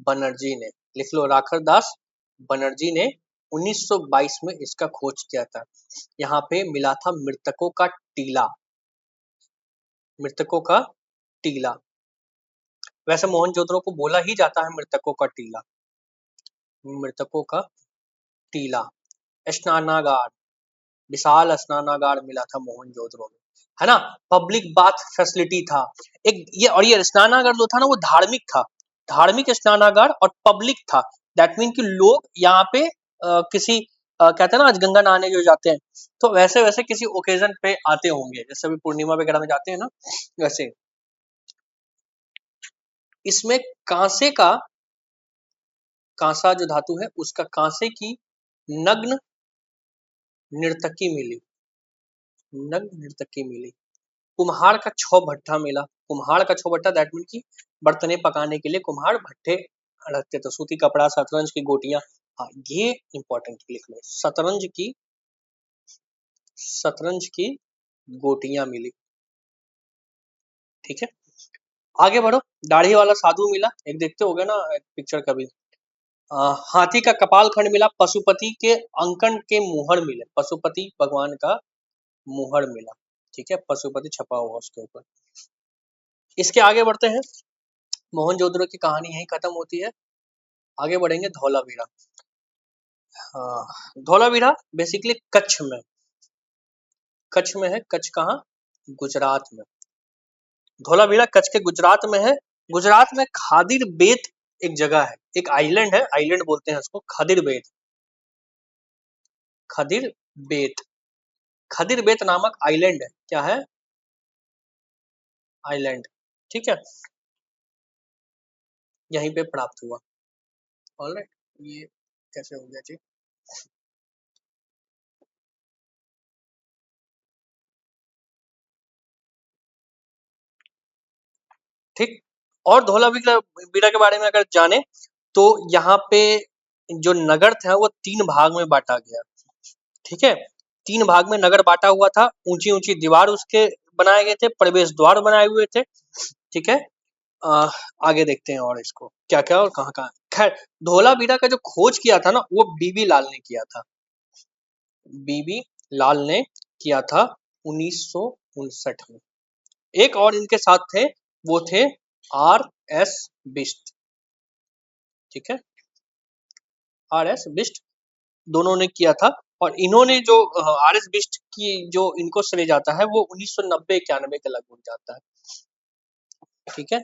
बनर्जी ने। लिख लो, राखल दास बनर्जी ने 1922 में इसका खोज किया था। यहाँ पे मिला था मृतकों का टीला, मृतकों का टीला। वैसे मोहनजोदड़ो को बोला ही जाता है मृतकों का टीला, मृतकों का टीला। स्नानागार, विशाल स्नानागार मिला था मोहनजोदड़ो में, है ना। पब्लिक बाथ फैसिलिटी था एक ये, और ये स्नानागार जो था ना वो धार्मिक था, धार्मिक स्नानागार और पब्लिक था। दैट मीन कि लोग यहाँ पे किसी कहते हैं ना, आज गंगा नहाने जो जाते हैं, तो वैसे वैसे किसी ओकेजन पे आते होंगे, जैसे अभी पूर्णिमा वगैरह में जाते हैं ना, वैसे। इसमें कांसे का, कांसा जो धातु है उसका कांसे की नग्न नर्तकी मिली, नग्न नर्तकी मिली। कुम्हार का 6 भट्ठा मिला, कुम्हार का 6 भट्ठा, दैट मीन की बर्तने पकाने के लिए कुम्हार भट्ठे रखते थे। सूती कपड़ा, शतरंज की गोटियां, हाँ ये इंपॉर्टेंट लिख लो, शतरंज की गोटियां मिली, ठीक है। आगे बढ़ो, दाढ़ी वाला साधु मिला, एक देखते हो गए ना पिक्चर कभी। हाथी का कपाल खंड मिला, पशुपति के अंकन के मुहर मिले, पशुपति भगवान का मुहर मिला, ठीक है, पशुपति छपा हुआ उसके ऊपर। इसके आगे बढ़ते हैं, मोहनजोदड़ो की कहानी यहीं खत्म होती है। आगे बढ़ेंगे धौलावीरा। धौलावीरा बेसिकली कच्छ में, कच्छ में है। कच्छ कहाँ? गुजरात में। धौलावीरा कच्छ के गुजरात में है। गुजरात में खादिर बेत एक जगह है, एक आइलैंड है, आइलैंड बोलते हैं उसको, खदिर बेत, खदिर बेत, खदिर बेत नामक आइलैंड है। क्या है? आइलैंड, ठीक है, यहीं पे प्राप्त हुआ। ऑलराइट, ये कैसे हो गया जी? ठीक। और धौलावीरा के बारे में अगर जाने तो यहाँ पे जो नगर था वो 3 भाग में बांटा गया, ठीक है। 3 भाग में नगर बांटा हुआ था। ऊंची ऊंची दीवार उसके बनाए गए थे, प्रवेश द्वार बनाए हुए थे, ठीक है। आ, आगे देखते हैं और इसको क्या क्या और कहाँ कहाँ। खैर, धौलावीरा का जो खोज किया था ना वो बीबी लाल ने किया था, बीबी लाल ने किया था 1959 में। एक और इनके साथ थे, वो थे R.S. बिष्ट, ठीक है, R.S. बिष्ट, दोनों ने किया था। और इन्होंने जो R.S. बिष्ट की जो इनको श्रेय जाता है वो 1990-91 के लगभग जाता है, ठीक है।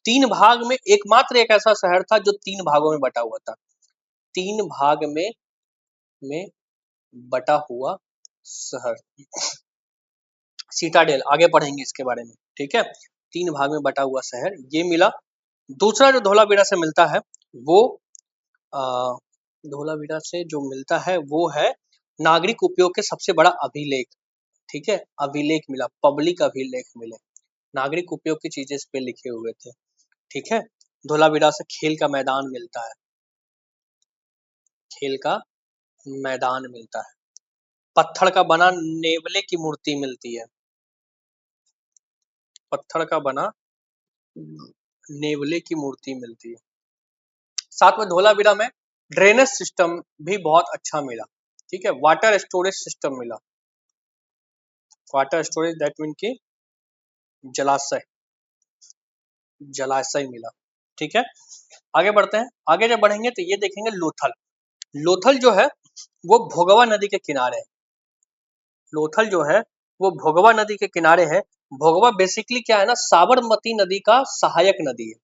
3 भाग में एकमात्र एक ऐसा शहर था जो 3 भागों में बटा हुआ था। 3 भाग में बटा हुआ शहर, सीटाडेल, आगे पढ़ेंगे इसके बारे में, ठीक है। 3 भाग में बटा हुआ शहर ये मिला। दूसरा जो धोलावीरा से मिलता है वो धोलावीरा से जो मिलता है वो है नागरिक उपयोग के सबसे बड़ा अभिलेख, ठीक है। अभिलेख मिला, पब्लिक अभिलेख मिले, नागरिक उपयोग की चीजें इस पे लिखे हुए थे, ठीक है। धोलावीरा से खेल का मैदान मिलता है, खेल का मैदान मिलता है। पत्थर का बना नेवले की मूर्ति मिलती है, पत्थर का बना नेवले की मूर्ति मिलती है। साथ में धोलावीरा में ड्रेनेज सिस्टम भी बहुत अच्छा मिला, ठीक है। वाटर स्टोरेज सिस्टम मिला, वाटर स्टोरेज दैट मीन की जलाशय, जलाशय मिला, ठीक है। आगे बढ़ते हैं, आगे जब बढ़ेंगे तो ये देखेंगे लोथल। लोथल जो है वो भोगवा नदी के किनारे है, लोथल जो है वो भोगवा नदी के किनारे है। भोगवा बेसिकली क्या है ना, साबरमती नदी का सहायक नदी है,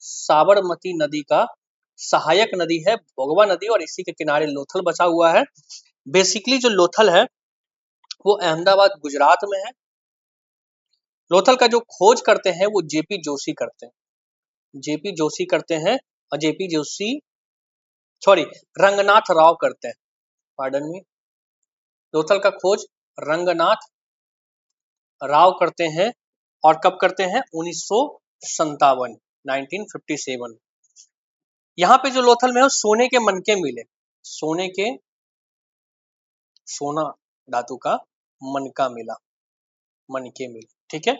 साबरमती नदी का सहायक नदी है भोगवा नदी, और इसी के किनारे लोथल बचा हुआ है। बेसिकली जो लोथल है वो अहमदाबाद गुजरात में है। लोथल का जो खोज करते हैं वो जेपी जोशी करते हैं, जेपी जोशी करते हैं, और जेपी जोशी सॉरी रंगनाथ राव करते हैं, पार्डन मी। लोथल का खोज रंगनाथ राव करते हैं, और कब करते हैं, 1957, 1957। यहाँ पे जो लोथल में है सोने के मनके मिले, सोने के, सोना धातु का मनका मिला, मनके मिले, ठीक है।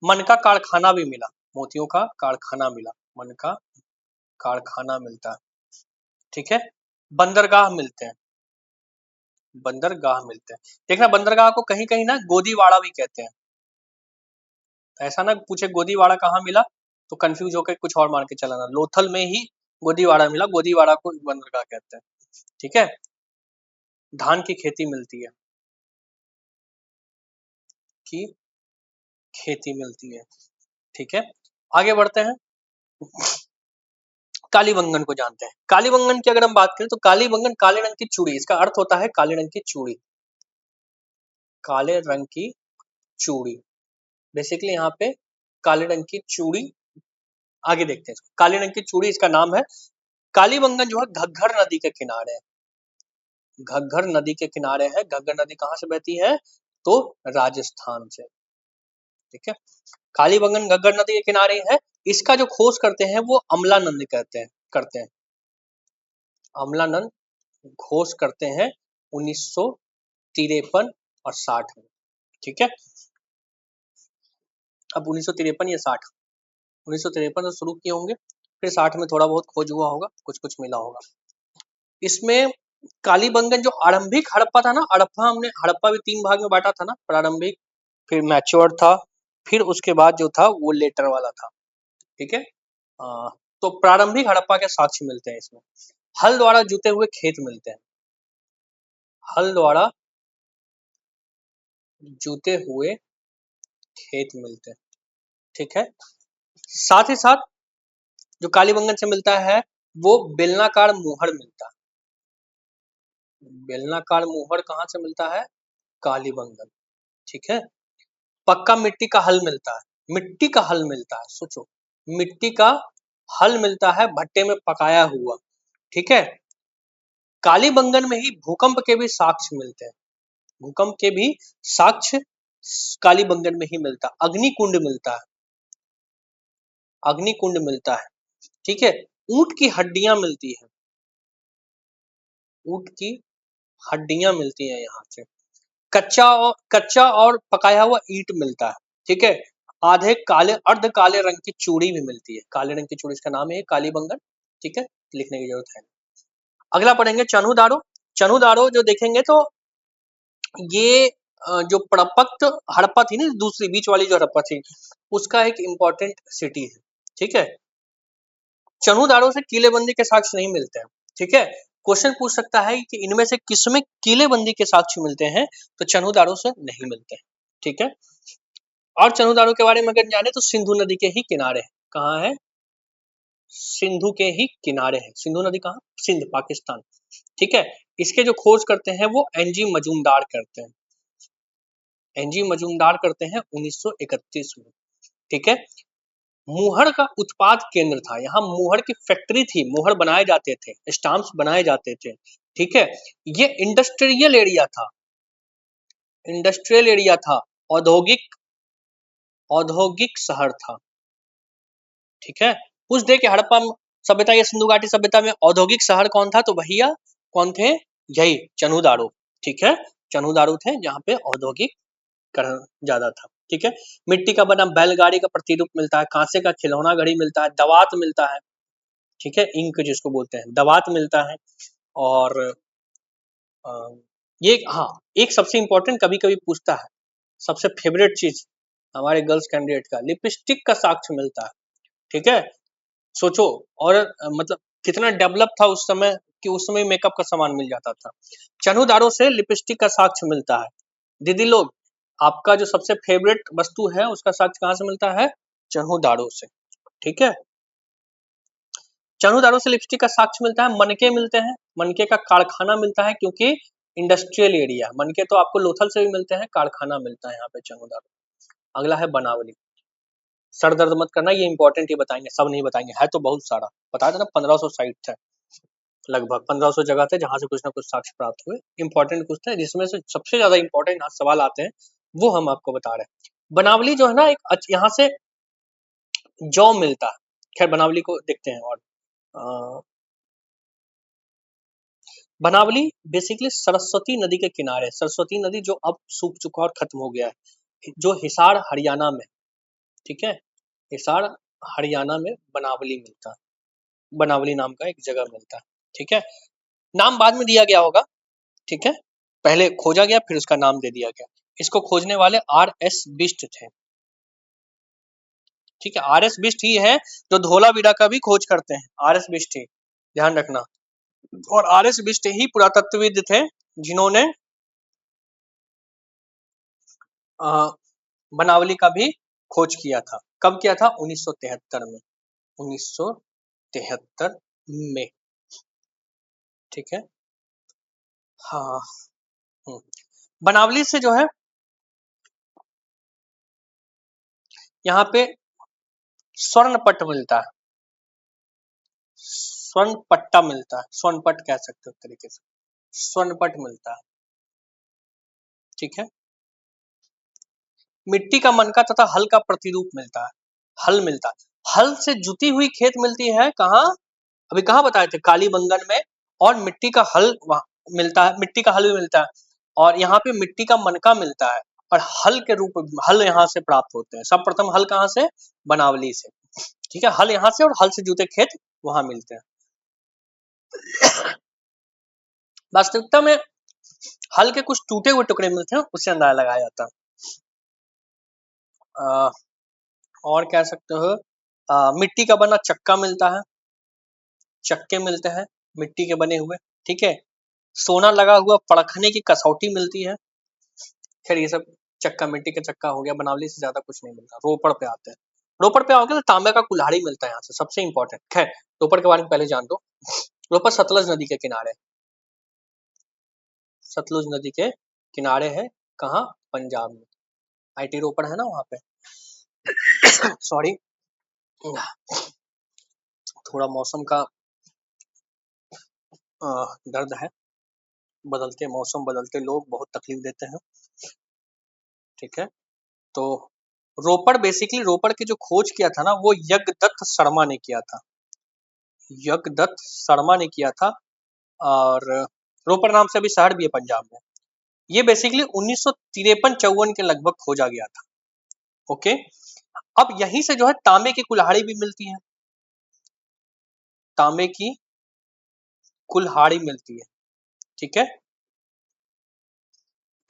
मनका कारखाना भी मिला, मोतियों का कारखाना मिला, मनका कारखाना मिलता है, ठीक है। बंदरगाह मिलते हैं, बंदरगाह मिलते हैं। देखना बंदरगाह को कहीं कहीं ना गोदीवाड़ा भी कहते हैं, ऐसा ना पूछे गोदीवाड़ा कहाँ मिला तो कंफ्यूज होकर कुछ और मान के चलाना, लोथल में ही गोदीवाड़ा मिला, गोदीवाड़ा को बंदरगाह कहते हैं, ठीक है। धान की खेती मिलती है, की खेती मिलती है, ठीक है। आगे बढ़ते हैं, कालीबंगन को जानते हैं। कालीबंगन की अगर हम बात करें तो कालीबंगन काले रंग की चूड़ी, इसका अर्थ होता है काले रंग की चूड़ी, काले रंग की चूड़ी। बेसिकली यहाँ पे काले रंग की चूड़ी, आगे देखते हैं, काले रंग की चूड़ी इसका नाम है। कालीबंगन जो है घग्गर नदी के किनारे है, घग्गर नदी के किनारे है। घग्गर नदी कहाँ से बहती है, तो राजस्थान से, ठीक है। कालीबंगन घग्गर नदी के किनारे है। इसका जो खोज करते हैं वो अमलानंद करते हैं, अमलानंद खोज करते हैं 1953 और 60 में, ठीक है। अब 1953 या 60, 1953 से शुरू किए होंगे, फिर 60 में थोड़ा बहुत खोज हुआ होगा, कुछ कुछ मिला होगा। इसमें कालीबंगन जो आरंभिक हड़प्पा था ना, हड़प्पा भी 3 भाग में बांटा था ना, प्रारंभिक, फिर मैच्योर था, फिर उसके बाद जो था वो लेटर वाला था, ठीक है। तो प्रारंभिक हड़प्पा के साक्ष्य मिलते हैं इसमें। हल द्वारा जुते हुए खेत मिलते हैं, हल द्वारा जुते हुए खेत मिलते हैं, ठीक है। साथ ही साथ जो कालीबंगन से मिलता है वो बेलनाकार मोहर मिलता है, बेलनाकार मोहर कहाँ से मिलता है, कालीबंगन, ठीक है। पक्का मिट्टी का हल मिलता है, मिट्टी का हल मिलता है, सोचो मिट्टी का हल मिलता है भट्टे में पकाया हुआ, ठीक है। कालीबंगन में ही भूकंप के भी साक्ष्य मिलते हैं, भूकंप के भी साक्ष्य कालीबंगन में ही मिलता है। अग्निकुंड मिलता है, अग्निकुंड मिलता है, ठीक है। ऊंट की हड्डियां मिलती है, ऊंट की हड्डियां मिलती हैं यहाँ से। कच्चा और पकाया हुआ ईंट मिलता है, ठीक है। आधे काले अर्ध काले रंग की चूड़ी भी मिलती है, काले रंग की चूड़ी इसका नाम है कालीबंगन, ठीक है, लिखने की जरूरत है। अगला पढ़ेंगे चन्हुदारो। चन्हुदारो जो देखेंगे तो ये जो प्रपक्त हड़प्पा थी ना, दूसरी बीच वाली जो हड़प्पा थी, उसका एक इम्पोर्टेंट सिटी है, ठीक है। चन्हुदारो से किलेबंदी के साक्ष्य नहीं मिलते हैं, ठीक है। क्वेश्चन पूछ सकता है कि इनमें से किसमें किलेबंदी के साक्ष्य मिलते हैं, तो चन्हुदारो से नहीं मिलते हैं, ठीक है। और चन्हुदारो के बारे में अगर जाने तो सिंधु नदी के ही किनारे है, कहाँ है? सिंधु के ही किनारे है। सिंधु नदी कहाँ? सिंध, पाकिस्तान। ठीक है, इसके जो खोज करते हैं वो एनजी मजूमदार करते हैं। एनजी मजूमदार करते हैं 1931 में। ठीक है, मुहर का उत्पाद केंद्र था, यहाँ मुहर की फैक्ट्री थी, मुहर बनाए जाते थे, स्टाम्प्स बनाए जाते थे। ठीक है, ये इंडस्ट्रियल एरिया था, इंडस्ट्रियल एरिया था, औद्योगिक औद्योगिक शहर था। ठीक है, पूछ दे कि हड़प्पा सभ्यता या सिंधु घाटी सभ्यता में औद्योगिक शहर कौन था, तो भैया कौन थे? यही चन्हू-दारो। ठीक है, चन्हू-दारो थे जहाँ पे औद्योगिक करण ज्यादा था। ठीक है, मिट्टी का बना बैलगाड़ी का प्रतिरूप मिलता है, कांसे का खिलौना घड़ी मिलता है, दवात मिलता है। ठीक है, इंक जिसको बोलते हैं, दवात मिलता है। और ये हाँ, एक सबसे इम्पोर्टेंट कभी कभी पूछता है, सबसे फेवरेट चीज हमारे गर्ल्स कैंडिडेट का, लिपस्टिक का साक्ष्य मिलता है। ठीक है, सोचो, और मतलब कितना डेवलप था उस समय कि उस समय मेकअप का सामान मिल जाता था। चन्हू-दारो से लिपस्टिक का साक्ष्य मिलता है। दीदी लोग, आपका जो सबसे फेवरेट वस्तु है उसका साक्ष्य कहाँ से मिलता है? चन्हू-दारो से। ठीक है, चन्हू-दारो से लिपस्टिक का साक्ष्य मिलता है। मनके मिलते हैं, मनके का कारखाना मिलता है, क्योंकि इंडस्ट्रियल एरिया। मनके तो आपको लोथल से भी मिलते हैं, कारखाना मिलता है यहाँ पे चन्हू-दारो। अगला है बनावली। सर दर्द मत करना, ये इंपॉर्टेंट ही बताएंगे, सब नहीं बताएंगे, है तो बहुत सारा। बता देना 1500 साइट थे, लगभग 1500 जगह थे जहां से कुछ ना कुछ साक्ष्य प्राप्त हुए। इंपॉर्टेंट कुछ थे, जिसमें से सबसे ज्यादा इंपॉर्टेंट सवाल आते हैं वो हम आपको बता रहे हैं। बनावली जो है ना, एक यहाँ से जौ मिलता है। खैर बनावली को देखते हैं। और बनावली बेसिकली सरस्वती नदी के किनारे, सरस्वती नदी जो अब सूख चुका और खत्म हो गया है, जो हिसार हरियाणा में। ठीक है, हिसार हरियाणा में बनावली मिलता है, बनावली नाम का एक जगह मिलता है। ठीक है, नाम बाद में दिया गया होगा। ठीक है, पहले खोजा गया फिर उसका नाम दे दिया गया। इसको खोजने वाले आर.एस. बिष्ट थे। ठीक है, आर.एस. बिष्ट ही है जो धोलावीरा का भी खोज करते हैं, आर.एस. बिष्ट ही, ध्यान रखना। और आर.एस. बिष्ट ही पुरातत्वविद थे जिन्होंने बनावली का भी खोज किया था। कब किया था? 1973 में, 1973 में। ठीक है, हाँ। बनावली से जो है यहाँ पे स्वर्ण पट मिलता है, स्वर्ण पट्टा मिलता है, स्वर्ण पट कह सकते हो एक तरीके से, स्वर्ण पट मिलता है। ठीक है, मिट्टी का मनका तथा हल का प्रतिरूप मिलता है, हल मिलता है, हल से जुती हुई खेत मिलती है। कहाँ? अभी कहाँ बताए थे? कालीबंगन में। और मिट्टी का हल मिलता है, मिट्टी का हल भी मिलता है। और यहाँ पे मिट्टी का मनका मिलता है, और हल के रूप हल यहाँ से प्राप्त होते हैं। सब प्रथम हल कहाँ से? बनावली से। ठीक है, हल यहाँ से, और हल से जुते खेत वहां मिलते हैं। वास्तविकता में हल के कुछ टूटे हुए टुकड़े मिलते हैं, उससे अंदाजा लगाया जाता है। और कह सकते हो मिट्टी का बना चक्का मिलता है, चक्के मिलते हैं मिट्टी के बने हुए। ठीक है, सोना लगा हुआ पड़खने की कसौटी मिलती है। खैर ये सब चक्का, मिट्टी का चक्का हो गया, बनावली से ज्यादा कुछ नहीं मिलता। रोपड़ पे आते हैं, रोपड़ पे आओगे तो तांबे का कुल्हाड़ी मिलता है यहाँ से, सबसे इंपॉर्टेंट। खैर रोपड़ के बारे में पहले जान दो। रोपड़ सतलज नदी के किनारे, सतलुज नदी के किनारे है। कहाँ? पंजाब में। आईटी रोपड़ है ना वहाँ पे। सॉरी, थोड़ा मौसम का दर्द है, बदलते मौसम बदलते लोग बहुत तकलीफ देते हैं। ठीक है, तो रोपड़ बेसिकली, रोपड़ की जो खोज किया था ना वो यज्ञदत्त शर्मा ने किया था, यज्ञदत्त शर्मा ने किया था। और रोपड़ नाम से अभी शहर भी है पंजाब में। ये बेसिकली 1953-54 के लगभग खोजा गया था। ओके, अब यहीं से जो है तांबे की कुल्हाड़ी भी मिलती है, तांबे की कुल्हाड़ी मिलती है। ठीक है,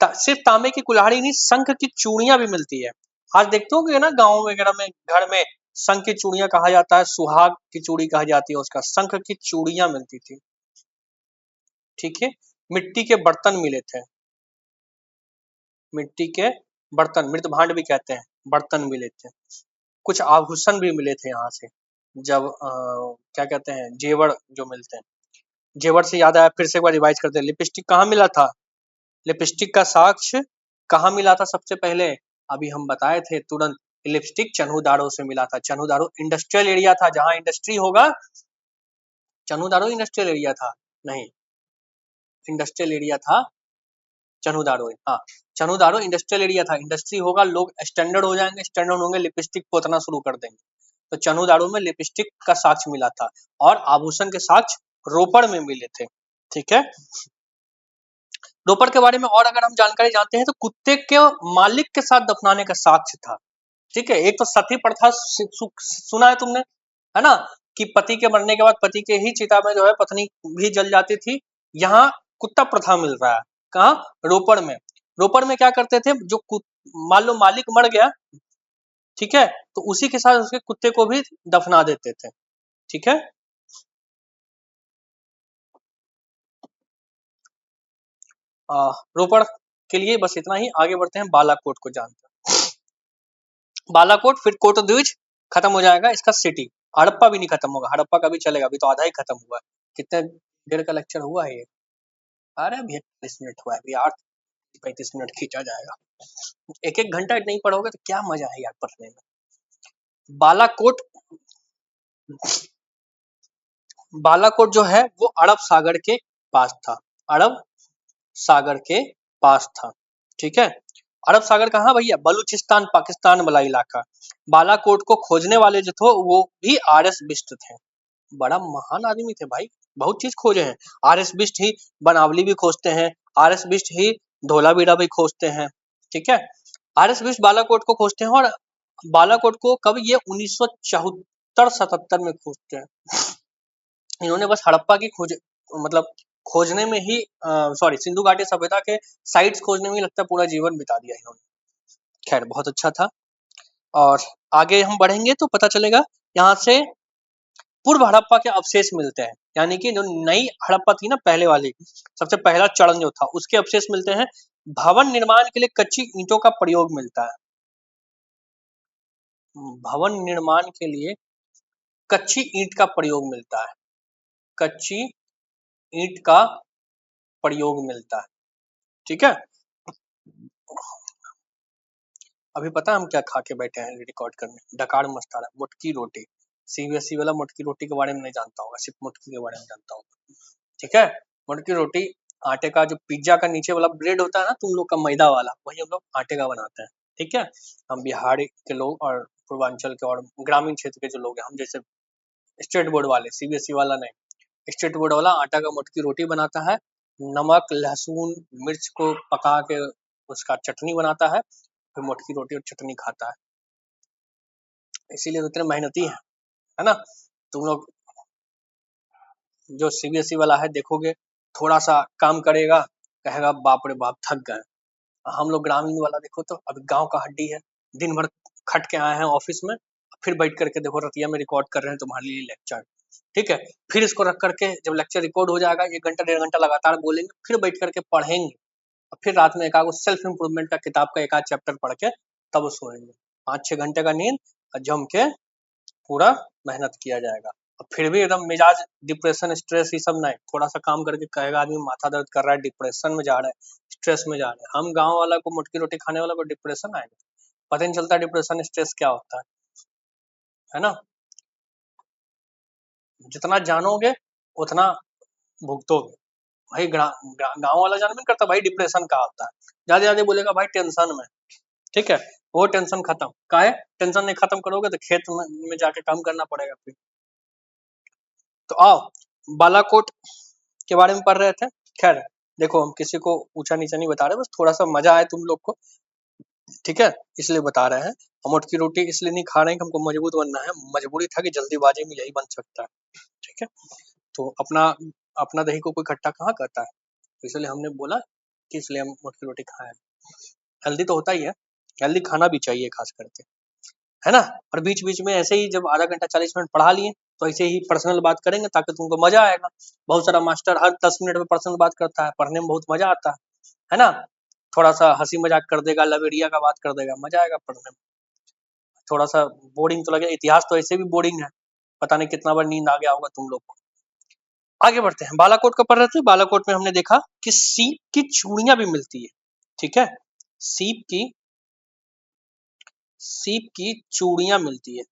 सिर्फ तांबे की कुल्हाड़ी नहीं, शंख की चूड़ियां भी मिलती है। आज देखते हो ना गाँव वगैरह में, घर में शंख की चूड़ियां कहा जाता है, सुहाग की चूड़ी कहा जाती है उसका, शंख की चूड़ियां मिलती थी। ठीक है, मिट्टी के बर्तन मिले थे, मिट्टी के बर्तन, मृत भांड भी कहते हैं, बर्तन मिले थे। कुछ आभूषण भी मिले थे यहाँ से, जब क्या कहते हैं, जेवर जो मिलते हैं। जेवर से याद आया, फिर से एक बार रिवाइज करते हैं। लिपस्टिक कहाँ मिला था? लिपस्टिक का साक्ष्य कहाँ मिला था सबसे पहले? अभी हम बताए थे तुरंत, लिपस्टिक चन्हुदारो से मिला था। चन्हुदारो इंडस्ट्रियल एरिया था, जहाँ इंडस्ट्री होगा। चन्हुदारो इंडस्ट्रियल एरिया था? नहीं, इंडस्ट्रियल एरिया था चन्हुदारो। हाँ, चन्हुदारो इंडस्ट्रियल एरिया था। इंडस्ट्री होगा, लोग स्टैंडर्ड हो जाएंगे, स्टैंडर्ड होंगे, लिपस्टिक पोतना शुरू कर देंगे। तो चन्हुदारो में लिपस्टिक का साक्ष्य मिला था, और आभूषण के साक्ष्य रोपड़ में मिले थे। ठीक है, रोपड़ के बारे में और अगर हम जानकारी जानते हैं तो कुत्ते के मालिक के साथ दफनाने का साक्ष्य था। ठीक है, एक तो सती प्रथा सुना है तुमने, है ना, कि पति के मरने के बाद पति के ही चिता में जो है पत्नी भी जल जाती थी। यहाँ कुत्ता प्रथा मिल रहा है, कहाँ? रोपड़ में। रोपड़ में क्या करते थे, जो मान लो मालिक मर गया, ठीक है, तो उसी के साथ उसके कुत्ते को भी दफना देते थे। ठीक है, रोपड़ के लिए बस इतना ही। आगे बढ़ते हैं, बालाकोट को जानते हैं। बालाकोट, फिर कोटद्विज खत्म हो जाएगा इसका सिटी। हड़प्पा भी नहीं खत्म होगा, हड़प्पा का भी चलेगा, अभी तो आधा ही खत्म हुआ है। कितने देर का लेक्चर हुआ है ये? अरे अभी 40 मिनट हुआ है, अभी 8-35 मिनट खींचा जाएगा। एक एक घंटा नहीं पढ़ोगे तो क्या मजा है यार पढ़ने में। बालाकोट, बालाकोट जो है वो अरब सागर के पास था। अरब सागर के पास था। ठीक है, अरब सागर कहाँ भैया? बलूचिस्तान पाकिस्तान वाला इलाका। बालाकोट को खोजने वाले जो थे वो भी आर.एस. बिष्ट थे। बड़ा महान आदमी थे भाई, बहुत चीज खोजे हैं। आर.एस. बिष्ट ही बनावली भी खोजते हैं, आर.एस. बिष्ट ही धोलावीरा भी खोजते हैं। ठीक है, आर.एस. बिष्ट बालाकोट को खोजते हैं, और बालाकोट को कब? ये 1974-77 में खोजते हैं। इन्होंने बस हड़प्पा की खोज, मतलब खोजने में ही, सॉरी, सिंधु घाटी सभ्यता के साइट्स खोजने में ही लगता है पूरा जीवन बिता दिया इन्होंने। खैर, बहुत अच्छा था। और आगे हम बढ़ेंगे तो पता चलेगा, यहाँ से पूर्व हड़प्पा के अवशेष मिलते हैं, यानी कि जो नई हड़प्पा थी ना, पहले वाली, सबसे पहला चरण जो था, उसके अवशेष मिलते हैं। भवन निर्माण के लिए कच्ची ईंटों का प्रयोग मिलता है। भवन निर्माण के लिए कच्ची ईंट का प्रयोग मिलता है। कच्ची ईंट का प्रयोग मिलता है। ठीक है, अभी पता है हम क्या खा के बैठे हैं रिकॉर्ड करने? डकार मस्तारा, मोटकी रोटी। सीबीएसई वाला मोटकी रोटी के बारे में नहीं जानता होगा, सिर्फ मोटकी के बारे में जानता होगा। ठीक है, मोटकी रोटी आटे का, जो पिज्जा का नीचे वाला ब्रेड होता है ना तुम लोग का, मैदा वाला, वही हम लोग आटे का बनाते हैं। ठीक है, हम बिहार के लोग और पूर्वांचल के और ग्रामीण क्षेत्र के जो लोग हैं, हम जैसे स्टेट बोर्ड वाले, सीबीएसई वाला नहीं, स्टेट बोर्ड वाला आटा का मोटकी रोटी बनाता है। नमक लहसुन मिर्च को पका के उसका चटनी बनाता है, फिर मोटकी रोटी और चटनी खाता है। इसीलिए तो इतने मेहनती है ना। तुम लोग जो सीबीएसई वाला है देखोगे, थोड़ा सा काम करेगा, कहेगा बाप रे बाप थक गए। हम लोग ग्रामीण वाला देखो तो अभी गांव का हड्डी है, दिन भर खट के आए हैं ऑफिस में, फिर बैठ करके देखो रतिया में रिकॉर्ड कर रहे हैं तुम्हारे लिए लेक्चर। ठीक है, फिर इसको रख करके जब लेक्चर रिकॉर्ड हो जाएगा, 1 घंटा 1.5 घंटा लगातार बोलेंगे, फिर बैठ करके पढ़ेंगे, और फिर रात में एक आध सेल्फ इम्प्रूवमेंट का किताब का एक आध चैप्टर पढ़ के तब सोएंगे। 5-6 घंटे का नींद जम के पूरा मेहनत किया जाएगा। और फिर भी एकदम मिजाज डिप्रेशन स्ट्रेस ये सब नहीं, थोड़ा सा काम करके कहेगा आदमी माथा दर्द कर रहा है, डिप्रेशन में जा रहा है, स्ट्रेस में जा रहा है। हम गांव वाला को, मोटकी रोटी खाने वाला को डिप्रेशन आएगा? पता नहीं चलता डिप्रेशन स्ट्रेस क्या होता है ना। जितना जानोगे उतना भुगतोगे भाई। गांव वाला जान नहीं करता भाई डिप्रेशन क्या होता है, ज्यादा ज्यादा बोलेगा भाई टेंशन में। ठीक है, वो टेंशन खत्म का है, टेंशन नहीं खत्म करोगे तो खेत में जाके काम करना पड़ेगा फिर। तो आओ, बालाकोट के बारे में पढ़ रहे थे। खैर देखो, हम किसी को ऊंचा नीचा नहीं बता रहे, बस थोड़ा सा मजा आए तुम लोग को, ठीक है, इसलिए बता रहे हैं। हम मोटकी रोटी इसलिए नहीं खा रहे हैं कि हमको मजबूत बनना है, मजबूरी था कि जल्दीबाजी में यही बन सकता है। ठीक है, तो अपना अपना दही को कोई खट्टा कहाँ कहता है, तो इसलिए हमने बोला कि इसलिए हम मोटकी रोटी खाएं। हेल्दी तो होता ही है, हेल्दी खाना भी चाहिए खास करके, है ना। और बीच बीच में ऐसे ही जब आधा घंटा 40 मिनट पढ़ा लिए, तो ऐसे ही पर्सनल बात करेंगे ताकि तुमको मजा आएगा। बहुत सारा मास्टर हर 10 मिनट में पर्सनल बात करता है, पढ़ने में बहुत मजा आता है ना। थोड़ा सा हंसी मजाक कर देगा, लवेरिया का बात कर देगा, मजा आएगा पढ़ने में। थोड़ा सा बोरिंग तो लगे, इतिहास तो ऐसे भी बोरिंग है, पता नहीं कितना बार नींद आ गया होगा तुम लोग को। आगे बढ़ते हैं, बालाकोट का पढ़ रहे थे। बालाकोट में हमने देखा कि सीप की चूड़ियां भी मिलती है, ठीक है, सीप की चूड़ियां मिलती है,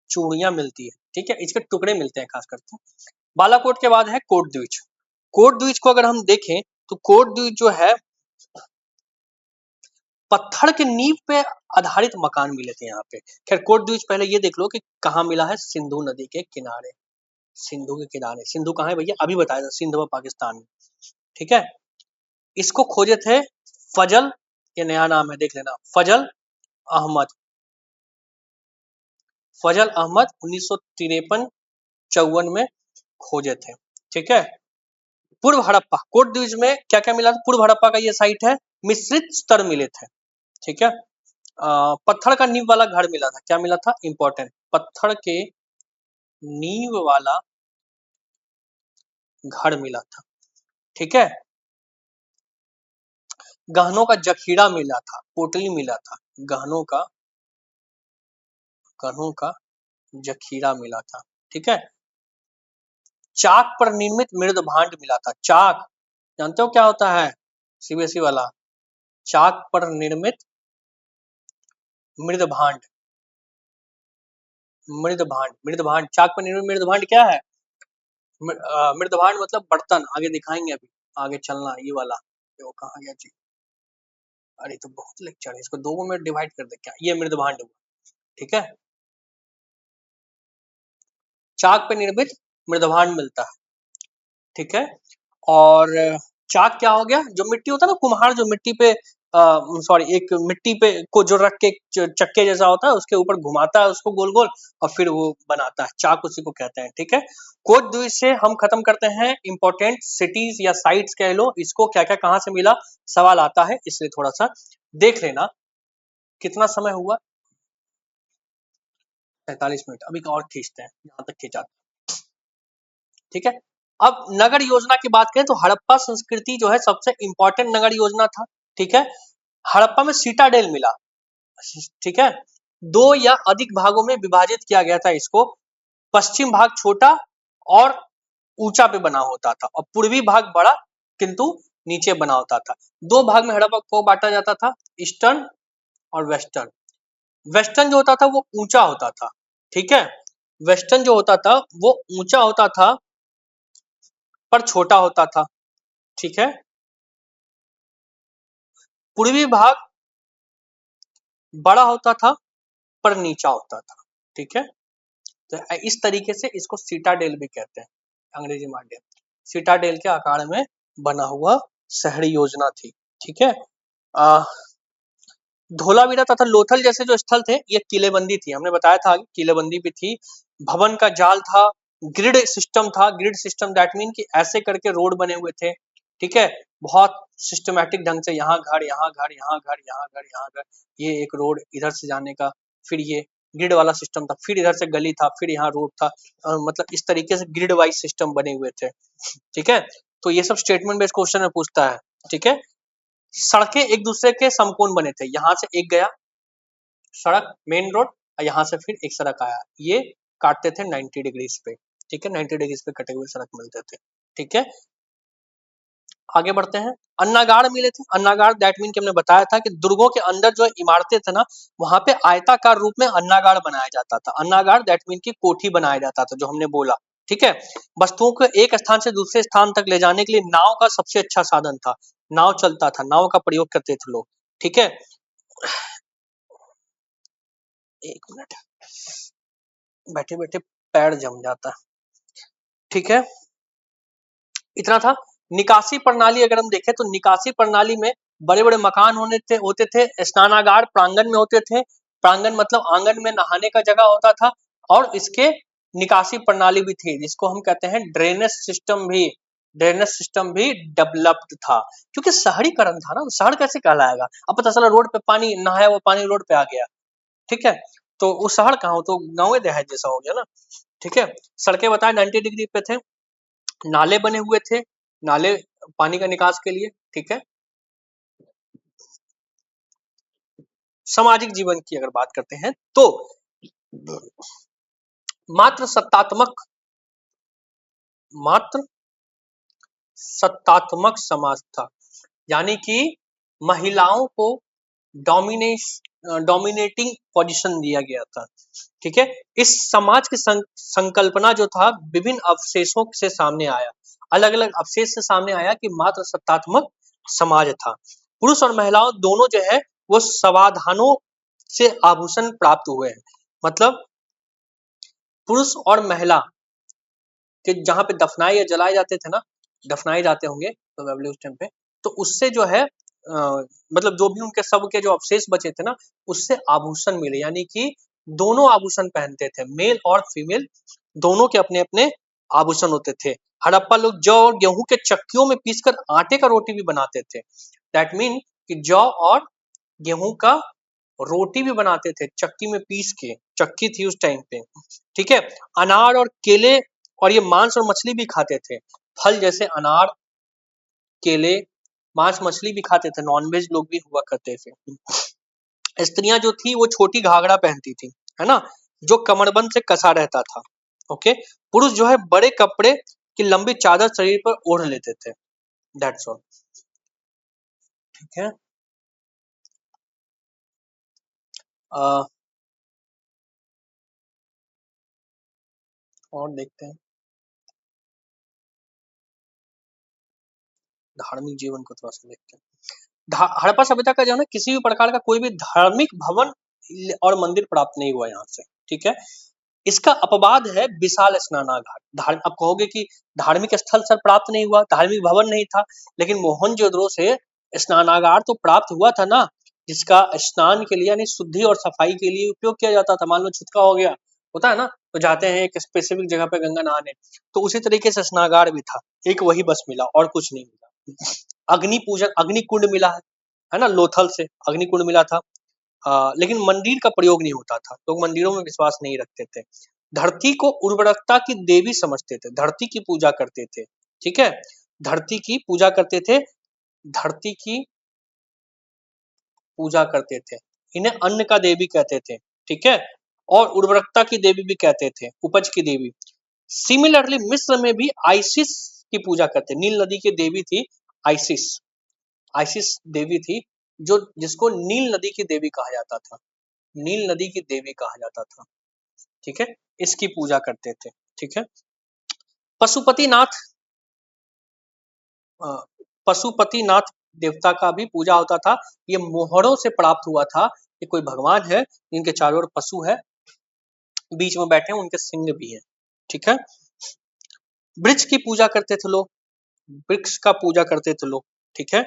चूड़ियां मिलती है, ठीक है, इसके टुकड़े मिलते हैं खास करके। बालाकोट के बाद है कोट द्वीज। कोट द्वीज को अगर हम देखें तो कोट द्वीज जो है पत्थर के नींव पे आधारित मकान मिले थे यहाँ पे। खैर कोट द्वीज पहले ये देख लो कि कहाँ मिला है, सिंधु नदी के किनारे, सिंधु के किनारे। सिंधु कहाँ है भैया, अभी बताया था, सिंधु पाकिस्तान में, ठीक है। इसको खोजे थे फजल, ये नया नाम है देख लेना, फजल अहमद, फजल अहमद 1953-54 में खोजे थे, ठीक है। पूर्व हड़प्पा, कोट द्वीज में क्या क्या मिला था, पूर्व हड़प्पा का ये साइट है, मिश्रित स्तर मिले थे, ठीक है। पत्थर का नींव वाला घर मिला था, क्या मिला था, इंपॉर्टेंट, पत्थर के नींव वाला घर मिला था, ठीक है। गहनों का जखीरा मिला था, पोटली मिला था, गहनों का जखीरा मिला था, ठीक है। चाक पर निर्मित मृद भांड मिला था, चाक जानते हो क्या होता है, सीबीएसई वाला, चाक पर निर्मित मृद भांड, मृद भांड, चाक पर निर्मित मृद भांड क्या है, मृद भांड मतलब बर्तन, आगे दिखाएंगे, अभी आगे चलना, ये वाला वो कहाँ गया जी, अरे तो बहुत लेक्चर है, इसको दो में डिवाइड कर दे क्या, ये मृद भांड हुआ, ठीक है। चाक पे निर्मित मृद भांड मिलता है, ठीक है। और चाक क्या हो गया, जो मिट्टी होता है ना, कुम्हार जो मिट्टी पे सॉरी एक मिट्टी पे को जो रख के चक्के जैसा होता है उसके ऊपर घुमाता है उसको गोल गोल, और फिर वो बनाता है, चाक उसी को कहते हैं, ठीक है। कोट द्वीप से हम खत्म करते हैं, इंपॉर्टेंट सिटीज या साइट्स कह लो इसको, क्या क्या कहाँ से मिला, सवाल आता है, इसलिए थोड़ा सा देख लेना। कितना समय हुआ, 45 मिनट, अभी और खींचते हैं जहां तक खींचा, ठीक है। अब नगर योजना की बात करें तो हड़प्पा संस्कृति जो है सबसे इंपॉर्टेंट नगर योजना था, ठीक है। हड़प्पा में सीटाडेल मिला, ठीक है, दो या अधिक भागों में विभाजित किया गया था इसको, पश्चिम भाग छोटा और ऊंचा पे बना होता था, और पूर्वी भाग बड़ा किंतु नीचे बना होता था। दो भाग में हड़प्पा को बांटा जाता था, ईस्टर्न और वेस्टर्न। वेस्टर्न जो होता था वो ऊंचा होता था, ठीक है, वेस्टर्न जो होता था वो ऊंचा होता था पर छोटा होता था, ठीक है। पूर्वी भाग बड़ा होता था पर नीचा होता था, ठीक है। तो इस तरीके से इसको सीटाडेल भी कहते हैं, अंग्रेजी माध्यम, सीटाडेल के आकार में बना हुआ शहरी योजना थी, ठीक है। धोलावीरा तथा लोथल जैसे जो स्थल थे ये किलेबंदी थी, हमने बताया था किलेबंदी भी थी, भवन का जाल था, ग्रिड सिस्टम था, ग्रिड सिस्टम दैट मीन कि ऐसे करके रोड बने हुए थे, ठीक है, बहुत सिस्टमैटिक ढंग से, यहाँ घर यहाँ घर यहाँ घर यहाँ घर यहाँ घर, ये एक रोड इधर से जाने का, फिर ये ग्रिड वाला सिस्टम था, फिर इधर से गली था, फिर यहाँ रोड था, मतलब इस तरीके से ग्रिड वाइज सिस्टम बने हुए थे, ठीक है। तो ये सब स्टेटमेंट बेस्ड क्वेश्चन में पूछता है, ठीक है। सड़कें एक दूसरे के समकोण बने थे, यहाँ से एक गया सड़क मेन रोड, और यहाँ से फिर एक सड़क आया, ये काटते थे 90 डिग्रीज पे, ठीक है, 90 डिग्रीज पे कटे हुए सड़क मिलते थे, ठीक है। आगे बढ़ते हैं, अन्नागार मिले थे, अन्नागार दैट मीन कि हमने बताया था कि दुर्गों के अंदर जो इमारतें थे ना वहां पे आयताकार रूप में अन्नागार बनाया जाता था, अन्नागार दैट मीन की कोठी बनाया जाता था, जो हमने बोला, ठीक है। वस्तुओं को एक स्थान से दूसरे स्थान तक ले जाने के लिए नाव का सबसे अच्छा साधन था, नाव चलता था, नाव का प्रयोग करते थे लोग, ठीक है। एक मिनट, बैठे बैठे पैर जम जाता है, ठीक है। इतना था। निकासी प्रणाली अगर हम देखें तो निकासी प्रणाली में बड़े बड़े मकान होते थे, स्नानागार प्रांगण में होते थे, प्रांगण मतलब आंगन में नहाने का जगह होता था, और इसके निकासी प्रणाली भी थी जिसको हम कहते हैं ड्रेनेज सिस्टम भी डेवलप्ड था, क्योंकि शहरीकरण था ना, शहर कैसे कहलाएगा, अब पता चला रोड पे पानी नहाया वो पानी रोड पे आ गया, ठीक है, तो वो शहर कहाँ हो, तो गाँव देहात जैसा हो गया ना, ठीक है। सड़कें बताए 90 डिग्री पे थे, नाले बने हुए थे, नाले पानी का निकास के लिए, ठीक है। सामाजिक जीवन की अगर बात करते हैं तो मात्र सत्तात्मक समाज था, यानी कि महिलाओं को डोमिनेटिंग पोजीशन दिया गया था। ठीक है, इस समाज की संकल्पना जो था विभिन्न अवशेषों से सामने आया, अलग अलग अवशेष से सामने आया कि मात्र सत्तात्मक समाज था। पुरुष और महिलाओं दोनों जो है वो समाधानों से आभूषण प्राप्त हुए हैं। मतलब पुरुष और महिला के जहां पे दफनाए या जलाए जाते थे ना, दफनाए जाते होंगे तो उस टाइम पे, तो उससे जो है मतलब जो भी उनके शव के जो अवशेष बचे थे ना, उससे आभूषण मिले, यानी कि दोनों आभूषण पहनते थे, मेल और फीमेल दोनों के अपने अपने आभूषण होते थे। हड़प्पा लोग जौ और गेहूं के चक्कियों में पीसकर आटे का रोटी भी बनाते थे। दैट मीन कि जौ और गेहूं का रोटी भी बनाते थे चक्की में पीस के, चक्की थी उस टाइम पे। ठीक है, अनार और केले और ये मांस और मछली भी खाते थे। फल जैसे अनार, केले, मांस मछली भी खाते थे, नॉनवेज लोग भी हुआ करते थे। स्त्रियां जो थी वो छोटी घाघरा पहनती थी, है ना, जो कमरबंद से कसा रहता था। ओके, पुरुष जो है बड़े कपड़े की लंबी चादर शरीर पर ओढ़ लेते थे। That's all. ठीक है, और देखते हैं धार्मिक जीवन को थोड़ा सा देखते हैं। हड़प्पा सभ्यता का जो है ना, किसी भी प्रकार का कोई भी धार्मिक भवन और मंदिर प्राप्त नहीं हुआ यहाँ से। ठीक है, इसका अपवाद है विशाल स्नानागार। अब कहोगे कि धार्मिक स्थल सर प्राप्त नहीं हुआ, धार्मिक भवन नहीं था, लेकिन मोहनजोदड़ो से स्नानागार तो प्राप्त हुआ था ना, जिसका स्नान के लिए यानी शुद्धि और सफाई के लिए उपयोग किया जाता था। मान लो छुटका हो गया, होता है ना, तो जाते हैं एक स्पेसिफिक जगह पे गंगा नहाने, तो उसी तरीके से स्नानागार भी था, एक वही बस मिला और कुछ नहीं मिला। अग्नि पूजन, अग्निकुंड मिला है ना, लोथल से अग्निकुंड मिला था। लेकिन मंदिर का प्रयोग नहीं होता था, लोग मंदिरों में विश्वास नहीं रखते थे। धरती को उर्वरकता की देवी समझते थे, धरती की पूजा करते थे। ठीक है, धरती की पूजा करते थे, धरती की पूजा करते थे, इन्हें अन्न का देवी कहते थे। ठीक है, और उर्वरकता की देवी भी कहते थे, उपज की देवी। सिमिलरली मिस्र में भी आइसिस की पूजा करते, नील नदी की देवी थी आइसिस, आइसिस देवी थी, जो जिसको नील नदी की देवी कहा जाता था, नील नदी की देवी कहा जाता था। ठीक है, इसकी पूजा करते थे। ठीक है, पशुपतिनाथ, पशुपतिनाथ देवता का भी पूजा होता था। ये मोहरों से प्राप्त हुआ था। ये कोई भगवान है जिनके चारों ओर पशु है, बीच में बैठे हैं, उनके सिंह भी है। ठीक है, वृक्ष की पूजा करते थे लोग, वृक्ष का पूजा करते थे लोग। ठीक है,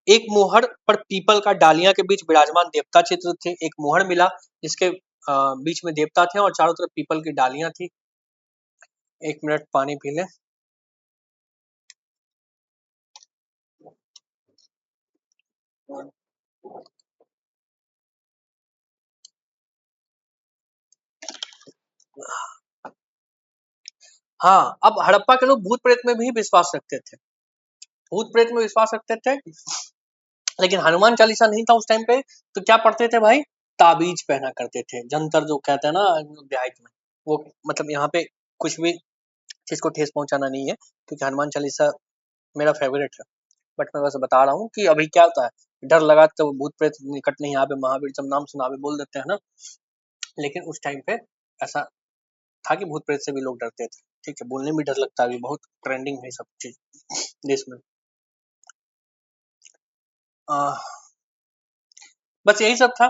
एक मोहर पर पीपल का डालियां के बीच विराजमान देवता चित्र थे। एक मोहर मिला जिसके बीच में देवता थे और चारों तरफ पीपल की डालियां थी। एक मिनट पानी पी ले। हाँ, अब हड़प्पा के लोग भूत प्रेत में भी विश्वास रखते थे, भूत प्रेत में विश्वास रखते थे, लेकिन हनुमान चालीसा नहीं था उस टाइम पे, तो क्या पढ़ते थे भाई, ताबीज पहना करते थे, जंतर जो कहते हैं ना देहात में, वो मतलब यहाँ पे कुछ भी चीज को ठेस पहुंचाना नहीं है, क्योंकि हनुमान चालीसा मेरा फेवरेट है। बट मैं बस बता रहा हूँ कि अभी क्या होता है, डर लगा तो भूत प्रेत निकट नहीं आवे, महावीर जब नाम सुनावे बोल देते हैं ना, लेकिन उस टाइम पे ऐसा था कि भूत प्रेत से भी लोग डरते थे। ठीक है, बोलने में भी डर लगता है, अभी बहुत ट्रेंडिंग है सब चीज देश में। आ, बस यही सब था।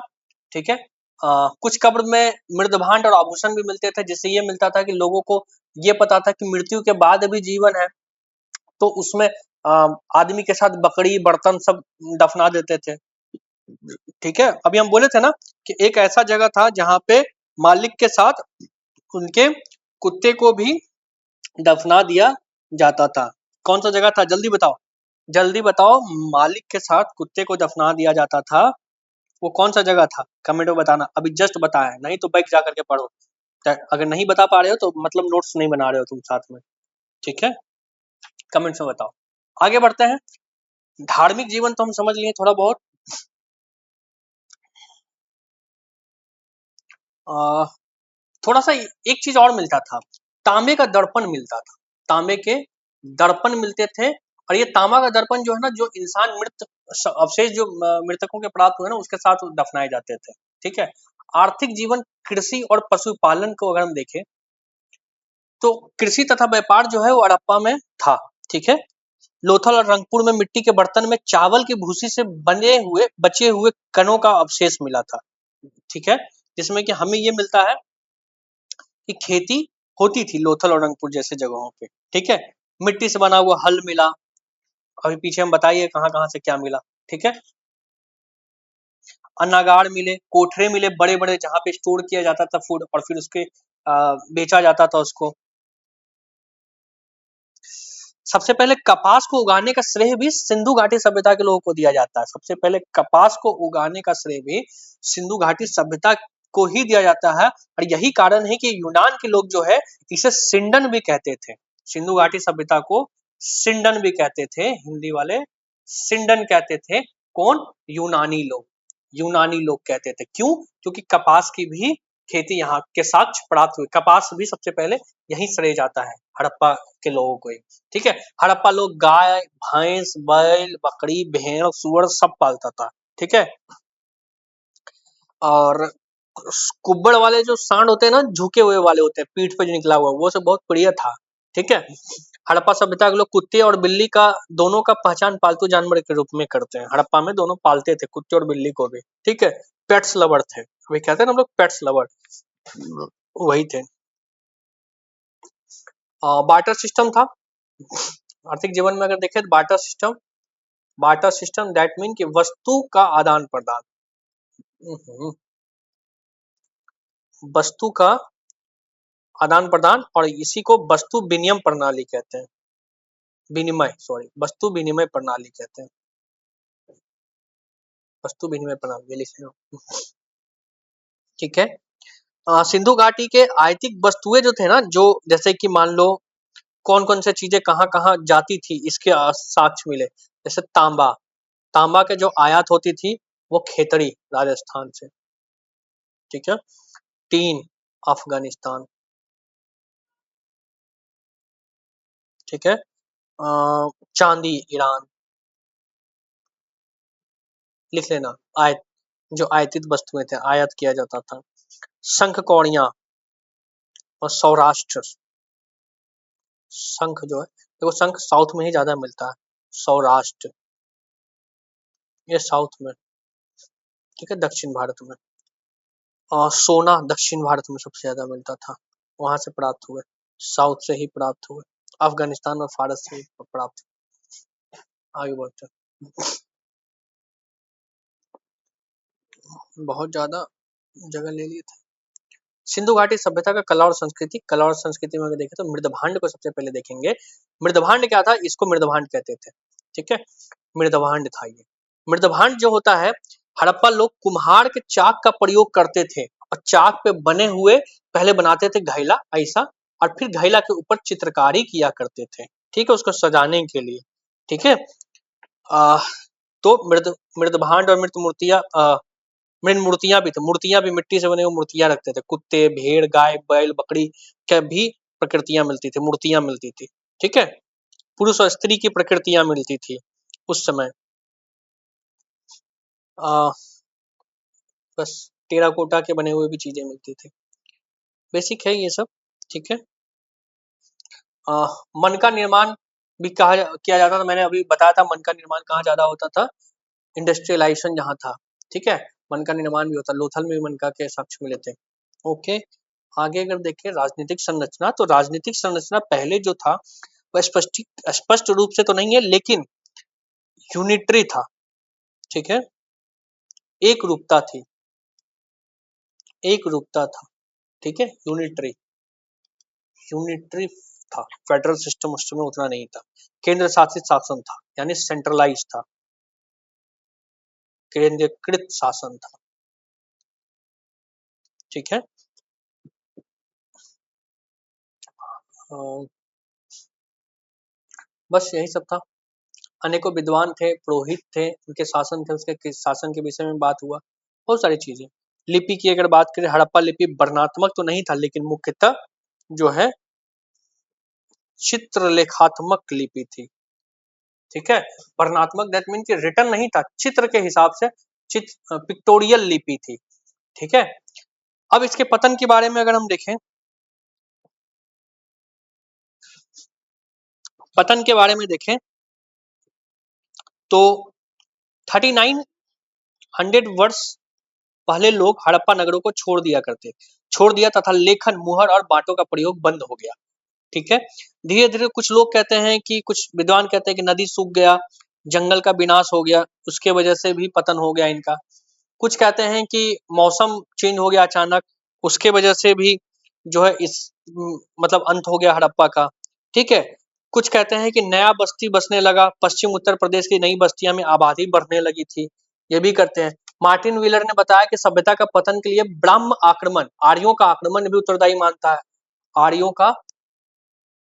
ठीक है, कुछ कब्र में मृदभांड और आभूषण भी मिलते थे, जिससे ये मिलता था कि लोगों को ये पता था कि मृत्यु के बाद भी जीवन है, तो उसमें आदमी के साथ बकरी बर्तन सब दफना देते थे। ठीक है, अभी हम बोले थे ना कि एक ऐसा जगह था जहां पे मालिक के साथ उनके कुत्ते को भी दफना दिया जाता था। कौन सा जगह था, जल्दी बताओ, जल्दी बताओ, मालिक के साथ कुत्ते को दफना दिया जाता था, वो कौन सा जगह था, कमेंट में बताना, अभी जस्ट बताया, नहीं तो बैठ जा करके पढ़ो। अगर नहीं बता पा रहे हो तो मतलब नोट्स नहीं बना रहे हो तुम साथ में। ठीक है, कमेंट्स में बताओ। आगे बढ़ते हैं। धार्मिक जीवन तो हम समझ लिए थोड़ा बहुत। आ, थोड़ा सा एक चीज और मिलता था, तांबे का दर्पण मिलता था, तांबे के दर्पण मिलते थे। और ये तांबा का दर्पण जो है ना, जो इंसान मृत अवशेष जो मृतकों के प्राप्त हुए ना, उसके साथ दफनाए जाते थे। ठीक है। आर्थिक जीवन कृषि और पशुपालन को अगर हम देखें, तो कृषि तथा व्यापार जो है वो हड़प्पा में था। ठीक है। लोथल और रंगपुर में मिट्टी के बर्तन में चावल की भूसी से बने हुए बचे हुए कणों का अवशेष मिला था। ठीक है। जिसमें कि हमें ये मिलता है कि खेती होती थी लोथल और रंगपुर जैसे जगहों पे। ठीक है। मिट्टी से बना हुआ हल मिला। अभी पीछे हम बताइए कहाँ कहाँ से क्या मिला। ठीक है। अन्नागार मिले, कोठरे मिले बड़े बड़े, जहाँ पे स्टोर किया जाता था फूड, और फिर उसके बेचा जाता था उसको। सबसे पहले कपास को उगाने का श्रेय भी सिंधु घाटी सभ्यता के लोगों को दिया जाता है। सबसे पहले कपास को उगाने का श्रेय भी सिंधु घाटी सभ्यता को ही दिया जाता है। और यही कारण है कि यूनान के लोग जो है इसे सिंडन भी कहते थे। सिंधु घाटी सभ्यता को सिंडन भी कहते थे, हिंदी वाले सिंडन कहते थे। कौन? यूनानी लोग। यूनानी लोग कहते थे। क्यों? क्योंकि कपास की भी खेती यहाँ के साक्ष्य प्राप्त हुए। कपास भी सबसे पहले यही श्रेय जाता है हड़प्पा के लोगों को ही। ठीक है। हड़प्पा लोग गाय, भैंस, बैल, बकरी, भेड़, सुअर सब पालता था। ठीक है। और कुब्बड़ वाले जो सांड होते हैं ना, झुके हुए वाले होते हैं, पीठ पे जो निकला हुआ, वो सब बहुत प्रिय था। ठीक है। हड़प्पा सभ्यता के लोग कुत्ते और बिल्ली का दोनों का पहचान पालतू जानवर के रूप में करते हैं। हड़प्पा में दोनों पालते थे, कुत्ते और बिल्ली को भी। ठीक है। पेट्स लवर थे, अभी कहते हैं ना हम लोग पेट्स लवर, वही थे। बार्टर सिस्टम था। आर्थिक जीवन में अगर देखें तो बार्टर सिस्टम दैट मीन कि वस्तु का आदान प्रदान। वस्तु का आदान प्रदान, और इसी को वस्तु विनिमय प्रणाली कहते हैं। वस्तु विनिमय प्रणाली कहते हैं। वस्तु विनिमय प्रणाली लिख लो। ठीक है। सिंधु घाटी के आर्थिक वस्तुएं जो थे ना, जो जैसे कि मान लो कौन कौन से चीजें कहाँ कहाँ जाती थी, इसके साक्ष्य मिले। जैसे तांबा, तांबा के जो आयात होती थी वो खेतड़ी राजस्थान से। ठीक है। टीन अफगानिस्तान। ठीक है। चांदी ईरान। लिख लेना। आयत, जो आयतित वस्तुएं थे, आयात किया जाता था। शंख कौड़ियां और सौराष्ट्र। शंख जो है देखो, शंख साउथ में ही ज्यादा मिलता है। सौराष्ट्र ये साउथ में। ठीक है। दक्षिण भारत में। और सोना दक्षिण भारत में सबसे ज्यादा मिलता था, वहां से प्राप्त हुए, साउथ से ही प्राप्त हुए। अफगानिस्तान और फारस से प्राप्त। आगे बढ़ते बहुत ज्यादा जगह ले लिए थे। सिंधु घाटी सभ्यता का कला और संस्कृति। कला और संस्कृति में अगर देखें तो मृदभांड को सबसे पहले देखेंगे। मृदभांड क्या था? इसको मृदभांड कहते थे। ठीक है। मृदभांड था ये। मृदभांड जो होता है, हड़प्पा लोग कुम्हार के चाक का प्रयोग करते थे, और चाक पे बने हुए पहले बनाते थे घैला ऐसा, और फिर घैला के ऊपर चित्रकारी किया करते थे। ठीक है। उसको सजाने के लिए। ठीक है। आ, तो मृदभांड और मृद मूर्तियां भी थी। मूर्तियां भी मिट्टी से बने हुए मूर्तियां रखते थे। कुत्ते, भेड़, गाय, बैल, बकरी के भी प्रकृतियां मिलती थी, मूर्तियां मिलती थी। ठीक है। पुरुष और स्त्री की प्रकृतियां मिलती थी उस समय। आ, बस टेराकोटा के बने हुए भी चीजें मिलती थी। बेसिक है ये सब। ठीक है। आ, मन का निर्माण भी कहा किया जाता था। मैंने अभी बताया था मन का निर्माण कहाँ ज्यादा होता था, इंडस्ट्रियलाइजेशन जहाँ था। ठीक है। मन का निर्माण भी होता, लोथल में भी मन का के साक्ष्य मिले थे। ओके। आगे अगर देखें राजनीतिक संरचना, तो राजनीतिक संरचना पहले जो था वह स्पष्ट रूप से तो नहीं है, लेकिन यूनिटरी था। ठीक है। एक रूपता थी, एक रूपता था। ठीक है। यूनिटरी, यूनिटरी था। फेडरल सिस्टम उस समय उतना नहीं था। केंद्र शासित शासन था, यानी सेंट्रलाइज था, केंद्रीकृत शासन था। ठीक है। बस यही सब था। अनेकों विद्वान थे, पुरोहित थे, उनके शासन थे, उसके शासन के विषय में बात हुआ, बहुत सारी चीजें। लिपि की अगर बात करें, हड़प्पा लिपि वर्णात्मक तो नहीं था, लेकिन मुख्यतः जो है चित्रलेखात्मक लिपि थी। ठीक है, वर्णात्मक दैट मीन कि रिटन नहीं था, चित्र के हिसाब से पिक्टोरियल लिपि थी। ठीक है, अब इसके पतन के बारे में अगर हम देखें, पतन के बारे में देखें तो 3900 वर्ष पहले लोग हड़प्पा नगरों को छोड़ दिया तथा लेखन, मुहर और बाटों का प्रयोग बंद हो गया। ठीक है, धीरे धीरे कुछ लोग कहते हैं कि, कुछ विद्वान कहते हैं कि नदी सूख गया, जंगल का विनाश हो गया, उसके वजह से भी पतन हो गया इनका। कुछ कहते हैं कि मौसम चेंज हो गया अचानक, उसके वजह से भी जो है इस मतलब अंत हो गया हड़प्पा का। ठीक है, कुछ कहते हैं कि नया बस्ती बसने लगा, पश्चिम उत्तर प्रदेश की नई बस्तियां में आबादी बढ़ने लगी थी, ये भी करते हैं। मार्टिन व्हीलर ने बताया कि सभ्यता का पतन के लिए ब्रह्म आक्रमण, आर्यों का आक्रमण भी उत्तरदायी मानता है। आर्यों का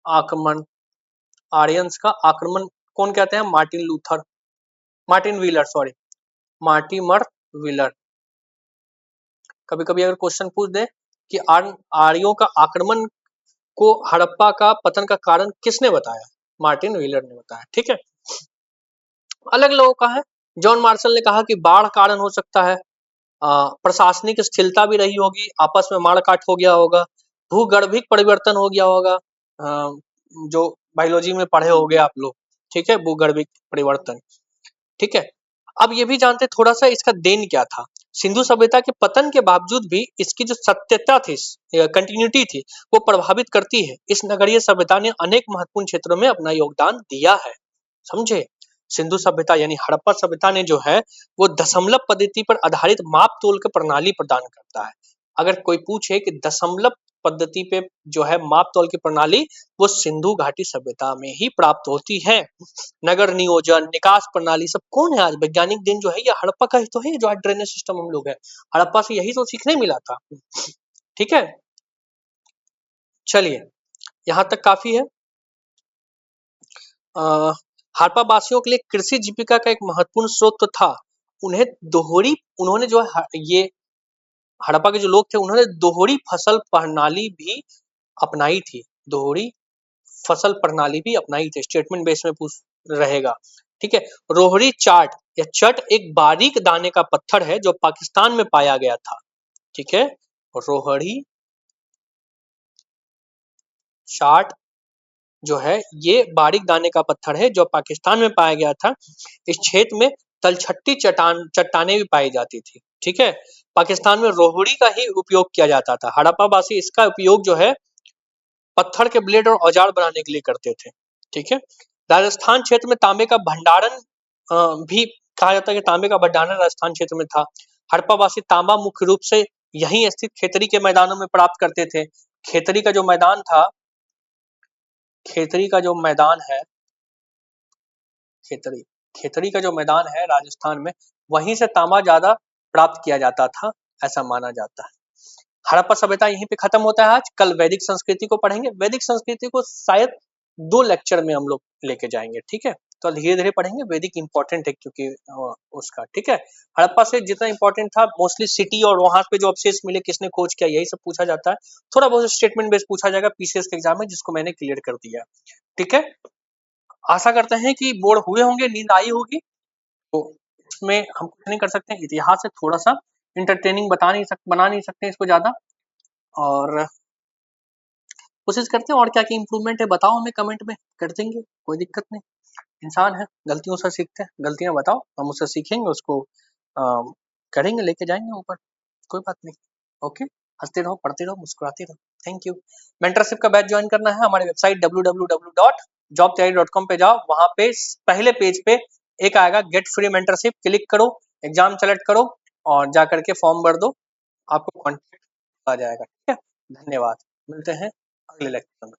आक्रमण, आर्यंस का आक्रमण कौन कहते हैं? Martin wheeler, sorry, Mortimer wheeler. कभी कभी अगर क्वेश्चन पूछ दे कि आर्यों का आक्रमण को हड़प्पा का पतन का कारण किसने बताया? मार्टिन व्हीलर ने बताया। ठीक है, अलग लोगों का है। जॉन मार्शल ने कहा कि बाढ़ कारण हो सकता है, प्रशासनिक स्थिरता भी रही होगी, आपस में मारकाट हो गया होगा, भूगर्भिक परिवर्तन हो गया होगा, जो बायोलॉजी में पढ़े होगे आप लोग। ठीक है, भूगर्भिक परिवर्तन। ठीक है, अब ये भी जानते थोड़ा सा इसका देन क्या था। सिंधु सभ्यता के पतन के बावजूद भी इसकी जो सत्यता थी, कंटिन्यूटी थी, वो प्रभावित करती है। इस नगरीय सभ्यता ने अनेक महत्वपूर्ण क्षेत्रों में अपना योगदान दिया है, समझे। सिंधु सभ्यता यानी हड़प्पा सभ्यता ने जो है वो दशमलव पद्धति पर आधारित माप तोल की प्रणाली प्रदान करता है। अगर कोई पूछे कि दशमलव पद्धति पे जो है माप तोल की प्रणाली, वो सिंधु घाटी सभ्यता में ही प्राप्त होती है। नगर नियोजन, निकास प्रणाली सब कौन है आज? वैज्ञानिक दिन जो है ये हड़प्पा का ही तो है, जो आज ड्रेनेज सिस्टम हम लोग है, हड़प्पा से यही तो सीखने मिला था। ठीक है, चलिए यहां तक काफी है। हड़प्पा वासियों के लिए कृषि जीविका का एक महत्वपूर्ण स्रोत तो था। उन्होंने जो है ये हड़प्पा के जो लोग थे, उन्होंने दोहरी फसल प्रणाली भी अपनाई थी। दोहरी फसल प्रणाली भी अपनाई थी, स्टेटमेंट बेस में पूछ रहेगा। ठीक है, रोहरी चाट या चट एक बारीक दाने का पत्थर है जो पाकिस्तान में पाया गया था। ठीक है, रोहड़ी चाट जो है ये बारीक दाने का पत्थर है जो पाकिस्तान में पाया गया था। इस क्षेत्र में तलछट्टी चट्टाने भी पाई जाती थी। ठीक है, पाकिस्तान में रोहड़ी का ही उपयोग किया जाता था। हड़प्पा वासी इसका उपयोग जो है पत्थर के ब्लेड और औजार बनाने के लिए करते थे। ठीक है, राजस्थान क्षेत्र में तांबे का भंडारण भी कहा जाता है कि तांबे का भंडारण राजस्थान क्षेत्र में था। हड़प्पा वासी तांबा मुख्य रूप से यहीं स्थित खेतरी के मैदानों में प्राप्त करते थे। खेतरी का जो मैदान था, खेतरी का जो मैदान है, खेतरी खेतरी का जो मैदान है राजस्थान में, वहीं से तांबा ज्यादा प्राप्त किया जाता था, ऐसा माना जाता है। हड़प्पा सभ्यता यहीं पे खत्म होता है आज। कल वैदिक संस्कृति को पढ़ेंगे। वैदिक संस्कृति को शायद 2 लेक्चर में हम लोग लेके जाएंगे। ठीक है, तो धीरे धीरे पढ़ेंगे। वैदिक इंपॉर्टेंट है क्योंकि उसका। ठीक है, हड़प्पा से जितना इंपॉर्टेंट था मोस्टली सिटी और वहां पे जो अवशेष मिले किसने खोज किया, यही सब पूछा जाता है। थोड़ा बहुत स्टेटमेंट बेस पूछा जाएगा पीसीएस के एग्जाम में, जिसको मैंने क्लियर कर दिया। ठीक है, आशा करते हैं कि बोर हुए होंगे, नींद आई होगी। तो इसमें हम कुछ नहीं कर सकते, इतिहास से थोड़ा सा इंटरटेनिंग बना नहीं सकते इसको ज्यादा। और कोशिश करते हैं और क्या क्या इंप्रूवमेंट है बताओ हमें, कमेंट में कर देंगे, कोई दिक्कत नहीं। इंसान है, गलतियों से सीखते हैं। गलतियां बताओ, हम उससे सीखेंगे, उसको करेंगे, लेके जाएंगे ऊपर, कोई बात नहीं। ओके, हंसते रहो, पढ़ते रहो, मुस्कुराते रहो। Thank you. मेंटरशिप का बैच ज्वाइन करना है, हमारी वेबसाइट www.jobtayari.com पे जाओ। वहां पे पहले पेज पे एक आएगा गेट फ्री मेंटरशिप, क्लिक करो, एग्जाम सेलेक्ट करो और जा करके फॉर्म भर दो, आपको कॉन्टेक्ट आ जाएगा। ठीक है, धन्यवाद, मिलते हैं अगले लेक्चर में।